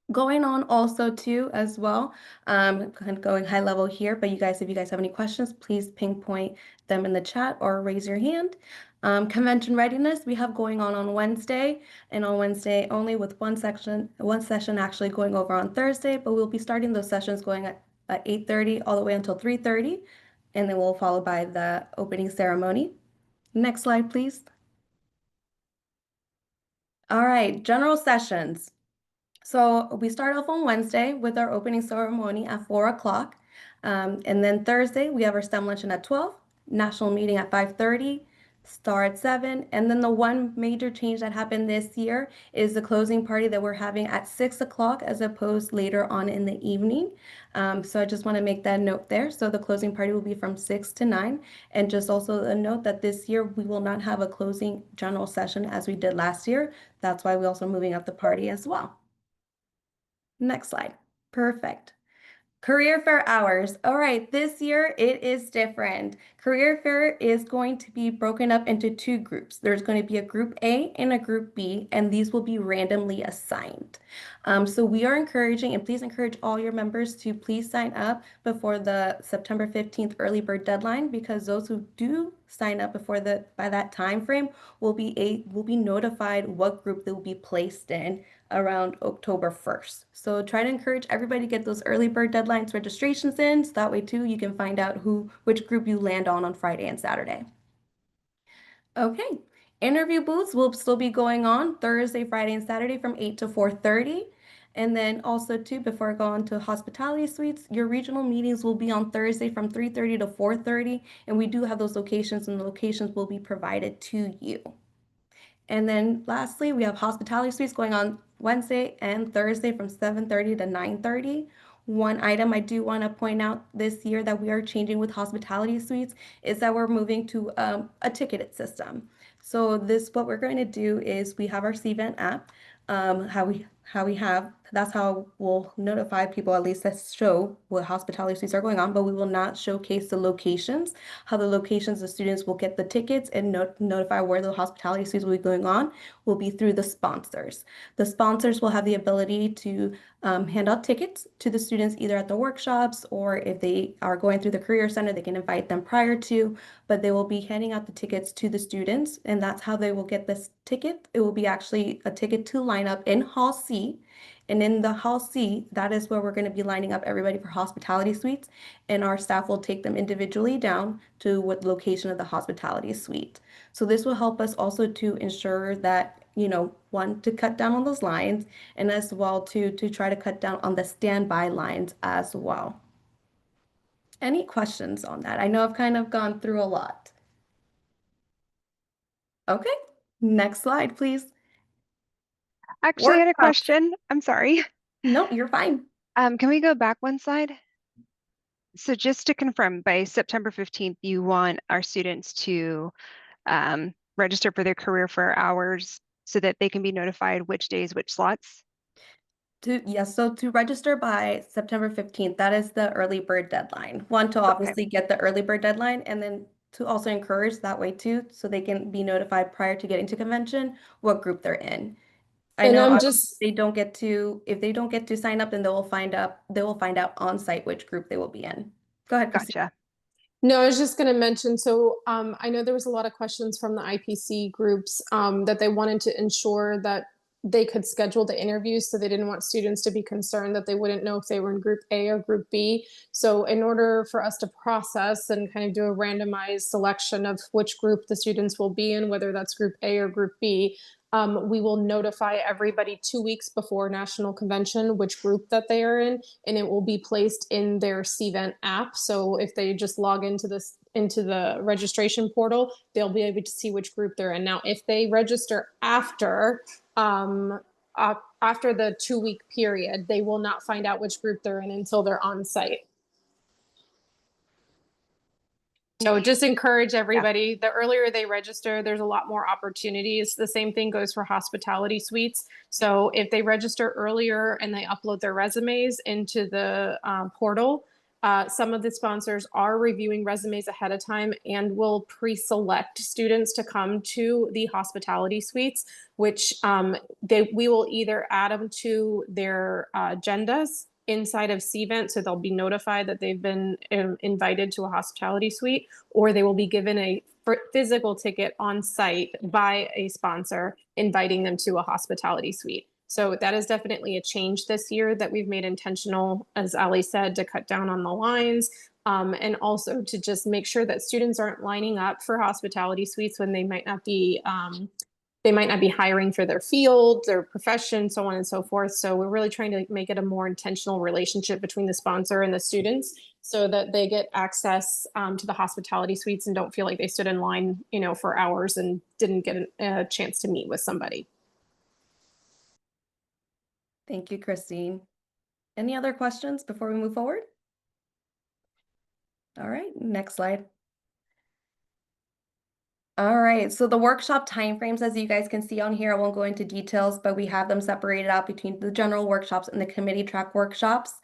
Going on also too as well, kind of going high level here, but if you guys have any questions, please pinpoint them in the chat or raise your hand. Convention readiness we have going on Wednesday, and on Wednesday only with one session actually going over on Thursday, but we'll be starting those sessions going at 8:30 all the way until 3:30, and then we'll follow by the opening ceremony. Next slide, please. All right, general sessions. So we start off on Wednesday with our opening ceremony at 4 o'clock. And then Thursday, we have our STEM luncheon at 12, national meeting at 5:30, star at 7. And then the one major change that happened this year is the closing party that we're having at 6 o'clock as opposed later on in the evening. So I just want to make that note there. So the closing party will be from 6 to 9. And just also a note that this year we will not have a closing general session as we did last year. That's why we're also moving up the party as well. Next slide. Perfect. Career fair hours. All right, this year it is different. Career fair is going to be broken up into 2 groups. There's going to be a group A and a group B, and these will be randomly assigned. So we are encouraging, and please encourage all your members to please sign up before the September 15th early bird deadline, because those who do sign up by that time frame will be notified what group they will be placed in around October 1st. So try to encourage everybody to get those early bird deadlines registrations in, so that way too you can find out which group you land on Friday and Saturday. Okay, interview booths will still be going on Thursday, Friday, and Saturday from 8 to 4:30. And then also too, before I go on to hospitality suites, your regional meetings will be on Thursday from 3:30 to 4:30. And we do have those locations, and the locations will be provided to you. And then lastly, we have hospitality suites going on Wednesday and Thursday from 7:30 to 9:30. One item I do want to point out this year that we are changing with hospitality suites is that we're moving to a ticketed system. So what we're going to do is we have our CVent app. That's how we'll notify people, at least that show what hospitality suites are going on, but we will not showcase the locations. How the locations the students will get the tickets and notify where the hospitality suites will be going on will be through the sponsors. The sponsors will have the ability to hand out tickets to the students either at the workshops, or if they are going through the Career Center, they can invite them prior to, but they will be handing out the tickets to the students, and that's how they will get this ticket. It will be actually a ticket to line up in Hall C. And in the Hall C, that is where we're going to be lining up everybody for hospitality suites, and our staff will take them individually down to what location of the hospitality suite. So this will help us also to ensure that, one, to cut down on those lines, and as well to try to cut down on the standby lines as well. Any questions on that? I know I've kind of gone through a lot. Okay, next slide, please. Actually, I had a Workshops. question. I'm sorry. No, you're fine. Can we go back one slide? So just to confirm, by September 15th, you want our students to register for their career fair hours so that they can be notified which days, which slots? Yes, so to register by September 15th, that is the early bird deadline. One, to obviously get the early bird deadline, and then to also encourage that way too, so they can be notified prior to getting to convention what group they're in. I And know I'm obviously just, if they don't get to sign up, then they will find out on site which group they will be in. Go ahead, Christine. Gotcha. no, I was just going to mention, so I know there was a lot of questions from the IPC groups that they wanted to ensure that they could schedule the interviews, so they didn't want students to be concerned that they wouldn't know if they were in group A or group B. So in order for us to process and kind of do a randomized selection of which group the students will be in, whether that's group A or group B, we will notify everybody 2 weeks before National Convention which group that they are in, and it will be placed in their CVent app. So if they just log into the registration portal, they'll be able to see which group they're in. Now, if they register after the 2 week period, they will not find out which group they're in until they're on site. So just encourage everybody, the earlier they register, there's a lot more opportunities. The same thing goes for hospitality suites. So if they register earlier and they upload their resumes into the portal, some of the sponsors are reviewing resumes ahead of time and will pre-select students to come to the hospitality suites, which we will either add them to their agendas inside of CVent, so they'll be notified that they've been invited to a hospitality suite, or they will be given a physical ticket on site by a sponsor inviting them to a hospitality suite. So that is definitely a change this year that we've made intentional, as Ali said, to cut down on the lines, and also to just make sure that students aren't lining up for hospitality suites when they might not be hiring for their field, their profession, so on and so forth. So we're really trying to make it a more intentional relationship between the sponsor and the students, so that they get access to the hospitality suites and don't feel like they stood in line, for hours and didn't get a chance to meet with somebody. Thank you, Christine. Any other questions before we move forward? All right, next slide. All right, so the workshop timeframes, as you guys can see on here, I won't go into details, but we have them separated out between the general workshops and the committee track workshops.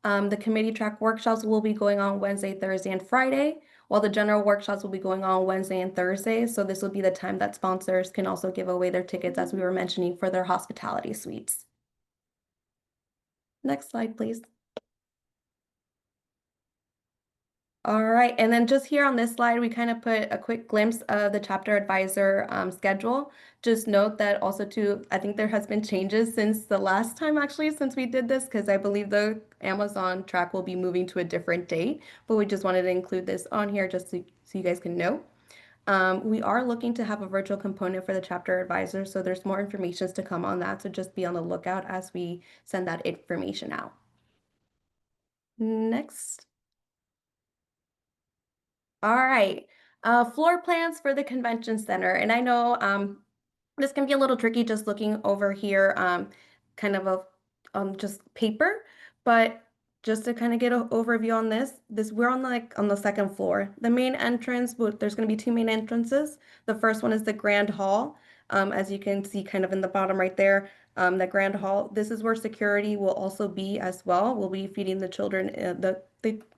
The committee track workshops will be going on Wednesday, Thursday, and Friday, while the general workshops will be going on Wednesday and Thursday. So this will be the time that sponsors can also give away their tickets, as we were mentioning, for their hospitality suites. Next slide, please. All right, and then just here on this slide, we kind of put a quick glimpse of the chapter advisor schedule. Just note that also too, I think there has been changes since the last time, actually, since we did this, because I believe the Amazon track will be moving to a different date, but we just wanted to include this on here just so you guys can know. We are looking to have a virtual component for the chapter advisor, so there's more information to come on that, so just be on the lookout as we send that information out. Next. All right, floor plans for the convention center. And I know this can be a little tricky just looking over here, kind of just paper, but just to kind of get an overview on this, we're on the second floor. The main entrance, there's going to be two main entrances. The first one is the Grand Hall. As you can see kind of in the bottom right there, the grand hall, this is where security will also be as well. We'll be feeding the children, the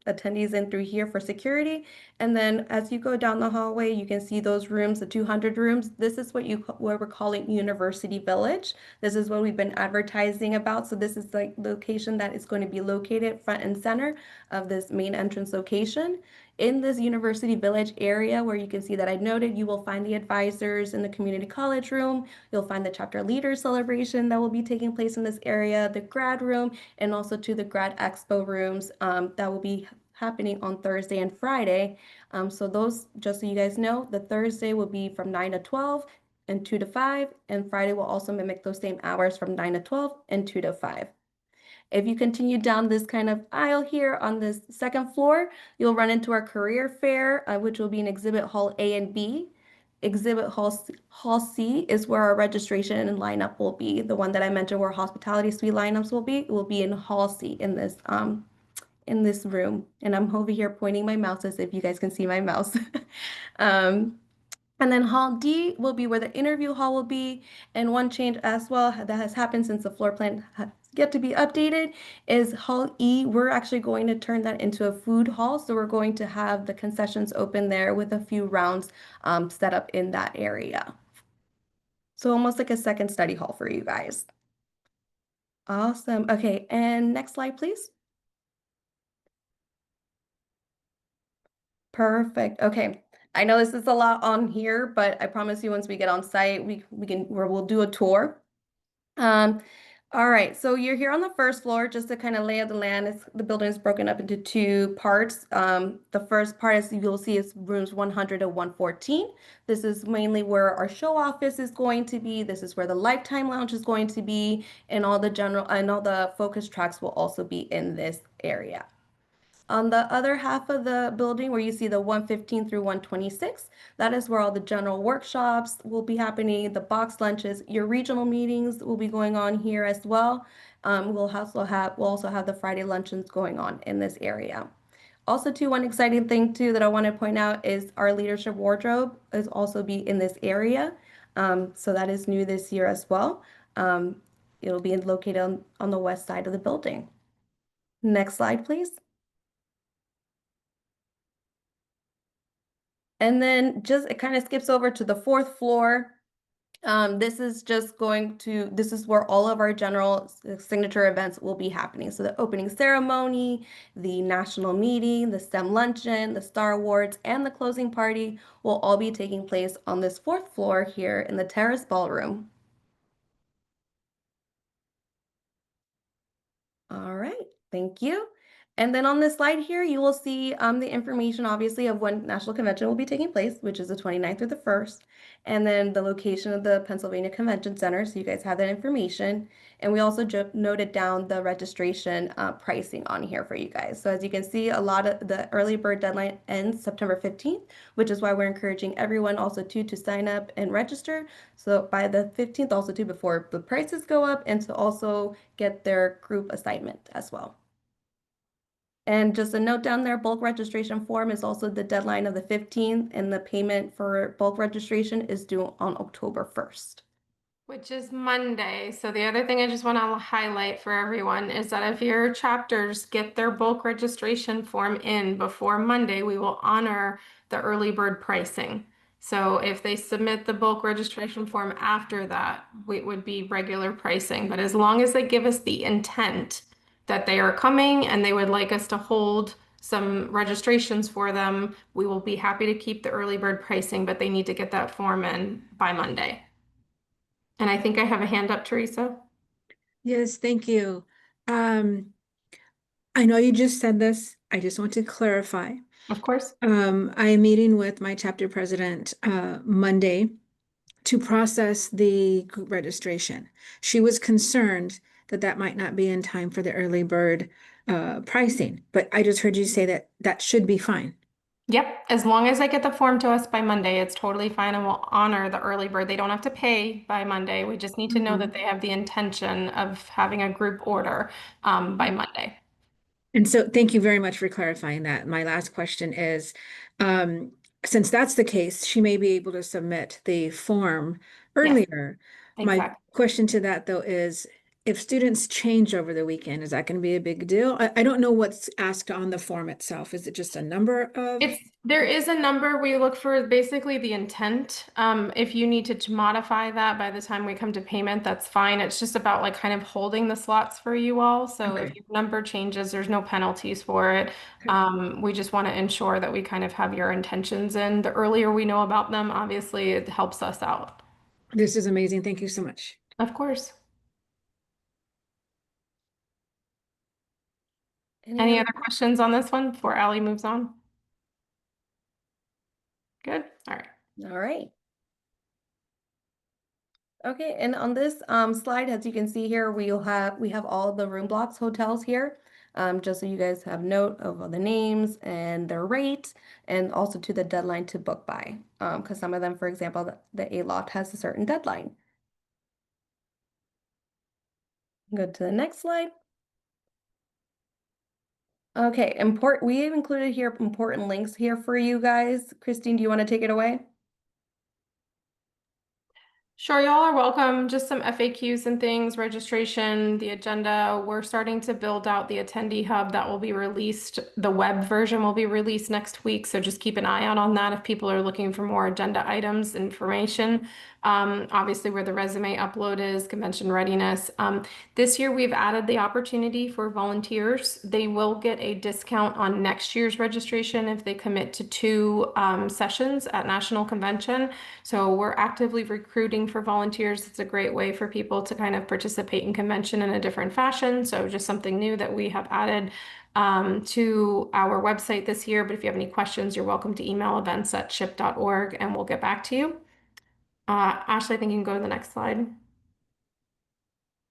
attendees in through here for security. And then as you go down the hallway, you can see those rooms, the 200 rooms. This is what we're calling University Village. This is what we've been advertising about. So this is the location that is going to be located front and center of this main entrance location. In this University Village area where you can see that I noted, you will find the advisors in the community college room. You'll find the chapter leader celebration that will be taking place in this area, the grad room, and also to the grad expo rooms that will be happening on Thursday and Friday. So those, just so you guys know, the Thursday will be from 9 to 12 and 2 to 5, and Friday will also mimic those same hours from 9 to 12 and 2 to 5. If you continue down this kind of aisle here on this second floor, you'll run into our career fair, which will be in Exhibit Hall A and B. Exhibit Hall C is where our registration and lineup will be. The one that I mentioned where hospitality suite lineups will be in Hall C in this room. And I'm over here pointing my mouse as if you guys can see my mouse. And then Hall D will be where the interview hall will be. And one change as well that has happened since the floor plan has yet to be updated is Hall E. We're actually going to turn that into a food hall. So we're going to have the concessions open there with a few rounds set up in that area. So almost like a second study hall for you guys. Awesome. Okay, and next slide, please. Perfect. Okay. I know this is a lot on here, but I promise you once we get on site, we'll do a tour. All right, so you're here on the first floor, just to kind of lay out the land. The building is broken up into two parts. The first part, as you'll see, is rooms 100 to 114. This is mainly where our show office is going to be. This is where the Lifetime Lounge is going to be, and all the focus tracks will also be in this area. On the other half of the building where you see the 115 through 126, that is where all the general workshops will be happening, the box lunches, your regional meetings will be going on here as well. We'll also have the Friday luncheons going on in this area. Also, too, one exciting thing too that I want to point out is our leadership wardrobe is also be in this area. So that is new this year as well. It'll be located on the west side of the building. Next slide, please. And then it kind of skips over to the fourth floor. This is where all of our general signature events will be happening. So the opening ceremony, the national meeting, the STEM luncheon, the Star Awards, and the closing party will all be taking place on this fourth floor here in the Terrace Ballroom. All right, thank you. And then on this slide here, you will see the information, obviously, of when National Convention will be taking place, which is the 29th through the 1st, and then the location of the Pennsylvania Convention Center, so you guys have that information. And we also noted down the registration pricing on here for you guys. So as you can see, a lot of the early bird deadline ends September 15th, which is why we're encouraging everyone also to sign up and register. So by the 15th also too, before the prices go up, and to also get their group assignment as well. And just a note down there, bulk registration form is also the deadline of the 15th, and the payment for bulk registration is due on October 1st. Which is Monday. So the other thing I just want to highlight for everyone is that if your chapters get their bulk registration form in before Monday, we will honor the early bird pricing. So if they submit the bulk registration form after that, it would be regular pricing. But as long as they give us the intent that they are coming and they would like us to hold some registrations for them, we will be happy to keep the early bird pricing, but they need to get that form in by Monday. And I think I have a hand up, Teresa. Yes, thank you. I know you just said this. I just want to clarify. Of course. I am meeting with my chapter president Monday to process the group registration. She was concerned that that might not be in time for the early bird pricing, but I just heard you say that that should be fine. Yep, as long as they get the form to us by Monday, it's totally fine, and we'll honor the early bird. They don't have to pay by Monday. We just need to know that they have the intention of having a group order by Monday. And so thank you very much for clarifying that. My last question is, since that's the case, she may be able to submit the form earlier. My Exactly. question to that though is, if students change over the weekend, is that going to be a big deal? I don't know what's asked on the form itself. Is it just a number of? There is a number we look for, basically the intent. If you need to modify that by the time we come to payment, that's fine. It's just about like kind of holding the slots for you all. So if Okay. your number changes, there's no penalties for it. Okay. We just want to ensure that we kind of have your intentions in. The earlier we know about them, obviously it helps us out. This is amazing. Thank you so much. Of course. Any other questions on this one before Allie moves on? Good. All right. All right. Okay, and on this slide, as you can see here, we have all the room blocks hotels here, just so you guys have note of all the names and their rate, and also to the deadline to book by, because some of them, for example, the A lot has a certain deadline. Go to the next slide. Okay, we have included here important links here for you guys. Christine, do you want to take it away? Sure, y'all are welcome. Just some FAQs and things, registration, the agenda. We're starting to build out the attendee hub that will be released. The web version will be released next week, so just keep an eye out on that if people are looking for more agenda items, information. Obviously where the resume upload is, convention readiness. This year we've added the opportunity for volunteers. They will get a discount on next year's registration if they commit to 2 sessions at National Convention. So we're actively recruiting for volunteers. It's a great way for people to kind of participate in convention in a different fashion. So just something new that we have added to our website this year. But if you have any questions, you're welcome to email events@ship.org and we'll get back to you. Ashley, I think you can go to the next slide.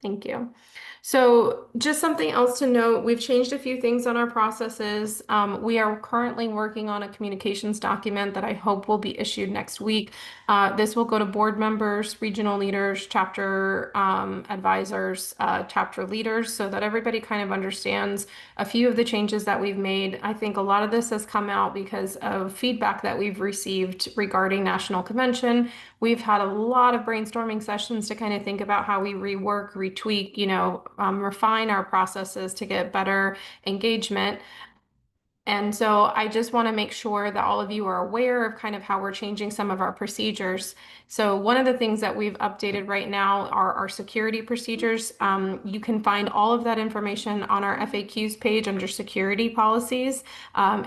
Thank you. So just something else to note, we've changed a few things on our processes. We are currently working on a communications document that I hope will be issued next week. This will go to board members, regional leaders, chapter advisors, chapter leaders, so that everybody kind of understands a few of the changes that we've made. I think a lot of this has come out because of feedback that we've received regarding National Convention. We've had a lot of brainstorming sessions to kind of think about how we rework, retweak, refine our processes to get better engagement. And so I just want to make sure that all of you are aware of kind of how we're changing some of our procedures. So one of the things that we've updated right now are our security procedures. You can find all of that information on our FAQs page under security policies.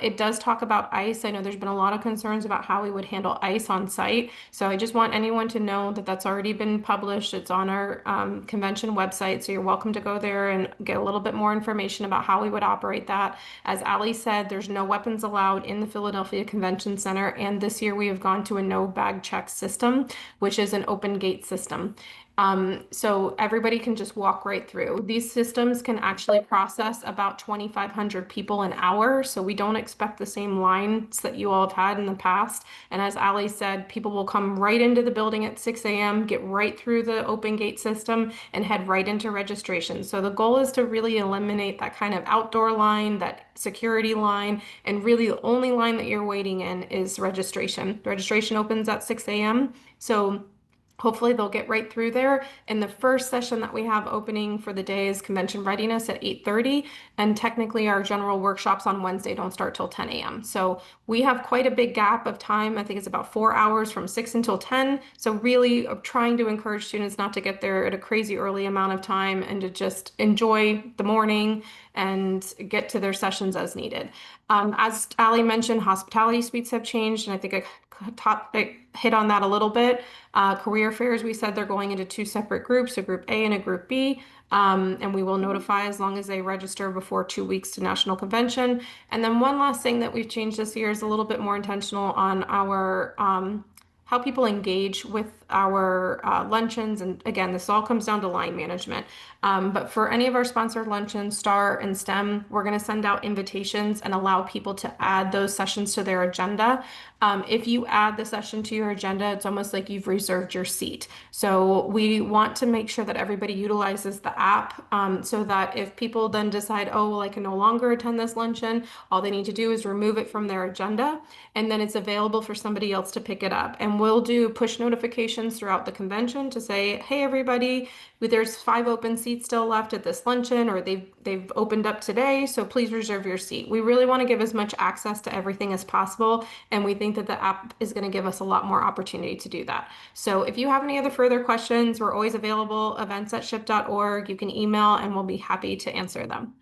It does talk about ICE. I know there's been a lot of concerns about how we would handle ICE on site. So I just want anyone to know that that's already been published. It's on our convention website. So you're welcome to go there and get a little bit more information about how we would operate that. As Ali said, there's no weapons allowed in the Philadelphia Convention Center. And this year we have gone to a no bag check system, which is an open gate system. So everybody can just walk right through. These systems can actually process about 2,500 people an hour. So we don't expect the same lines that you all have had in the past. And as Ali said, people will come right into the building at 6 a.m., get right through the open gate system and head right into registration. So the goal is to really eliminate that kind of outdoor line, that security line, and really the only line that you're waiting in is registration. Registration opens at 6 a.m. So hopefully they'll get right through there. And the first session that we have opening for the day is convention readiness at 8:30. And technically our general workshops on Wednesday don't start till 10 a.m. So we have quite a big gap of time. I think it's about 4 hours from 6 until 10. So really trying to encourage students not to get there at a crazy early amount of time and to just enjoy the morning and get to their sessions as needed. As Ali mentioned, hospitality suites have changed, and I think I hit on that a little bit. Career fairs, we said they're going into 2 separate groups, a group A and a group B. And we will notify as long as they register before 2 weeks to National Convention. And then one last thing that we've changed this year is a little bit more intentional on our how people engage with our luncheons. And again, this all comes down to line management. But for any of our sponsored luncheons, STAR and STEM, we're going to send out invitations and allow people to add those sessions to their agenda. If you add the session to your agenda, it's almost like you've reserved your seat. So we want to make sure that everybody utilizes the app so that if people then decide, oh, well, I can no longer attend this luncheon, all they need to do is remove it from their agenda, and then it's available for somebody else to pick it up. And we'll do push notifications communications throughout the convention to say, hey, everybody, there's 5 open seats still left at this luncheon, or they've opened up today, so please reserve your seat. We really want to give as much access to everything as possible, and we think that the app is going to give us a lot more opportunity to do that. So if you have any other further questions, we're always available, events@ship.org. You can email, and we'll be happy to answer them.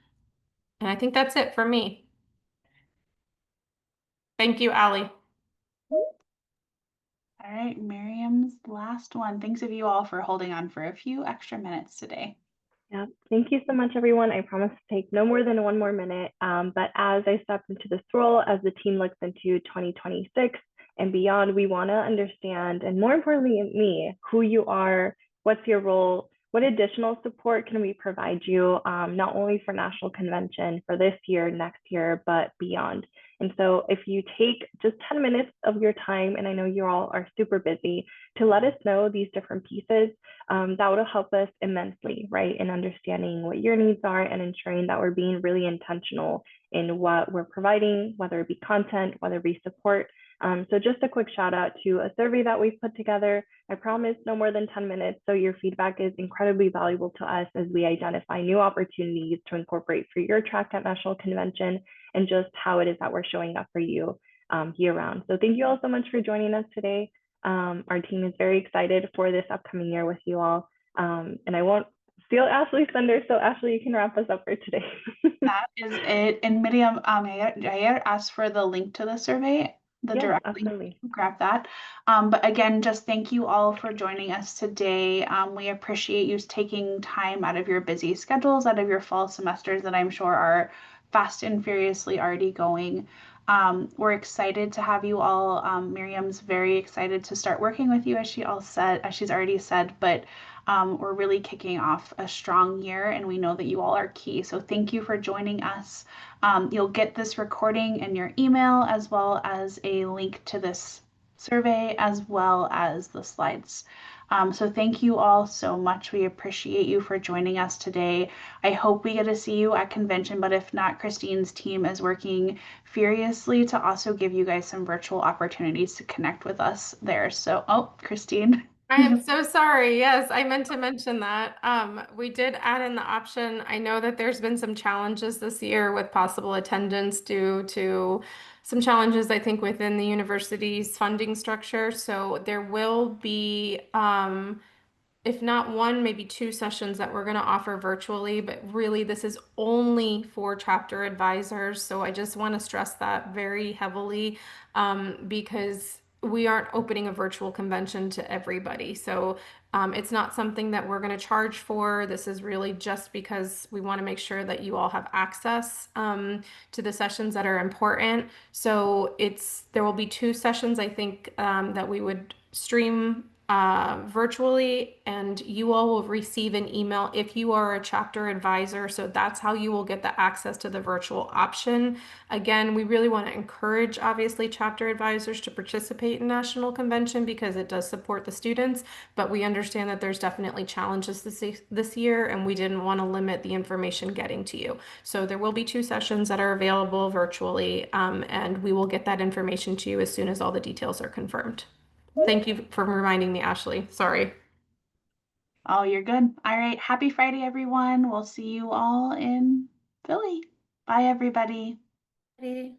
And I think that's it for me. Thank you, Allie. All right, Miriam's last one. Thanks of you all for holding on for a few extra minutes today. Yeah, thank you so much, everyone. I promise to take no more than 1 more minute. But as I step into this role, as the team looks into 2026 and beyond, we want to understand, and more importantly, me, who you are, what's your role, what additional support can we provide you, not only for National Convention for this year, next year, but beyond. And so if you take just 10 minutes of your time, and I know you all are super busy, to let us know these different pieces, that would help us immensely, right, in understanding what your needs are and ensuring that we're being really intentional in what we're providing, whether it be content, whether it be support. So just a quick shout out to a survey that we've put together. I promise no more than 10 minutes. So your feedback is incredibly valuable to us as we identify new opportunities to incorporate for your track at National Convention and just how it is that we're showing up for you year round. So thank you all so much for joining us today. Our team is very excited for this upcoming year with you all. And I won't steal Ashley's thunder, so Ashley, you can wrap us up for today. That is it. And Miriam, I asked for the link to the survey, the Yes, direct link. absolutely. Grab that. But again, just thank you all for joining us today. We appreciate you taking time out of your busy schedules, out of your fall semesters that I'm sure are fast and furiously already going. We're excited to have you all. Miriam's very excited to start working with you, as she's already said, but we're really kicking off a strong year, and we know that you all are key. So thank you for joining us. You'll get this recording in your email, as well as a link to this survey, as well as the slides. So thank you all so much. We appreciate you for joining us today. I hope we get to see you at convention, but if not, Christine's team is working furiously to also give you guys some virtual opportunities to connect with us there. So, oh, Christine. I am so sorry. Yes, I meant to mention that. We did add in the option. I know that there's been some challenges this year with possible attendance due to some challenges, I think, within the university's funding structure. So there will be, if not 1, maybe 2 sessions that we're going to offer virtually, but really this is only for chapter advisors. So I just want to stress that very heavily because we aren't opening a virtual convention to everybody. So it's not something that we're going to charge for. This is really just because we want to make sure that you all have access to the sessions that are important. So there will be 2 sessions, I think, that we would stream virtually, and you all will receive an email if you are a chapter advisor. So that's how you will get the access to the virtual option. Again, we really want to encourage, obviously, chapter advisors to participate in National Convention because it does support the students, but we understand that there's definitely challenges this year, and we didn't want to limit the information getting to you. So there will be 2 sessions that are available virtually, and we will get that information to you as soon as all the details are confirmed. Thank you for reminding me, Ashley. Sorry. Oh, you're good. All right. Happy Friday, everyone. We'll see you all in Philly. Bye, everybody. Bye.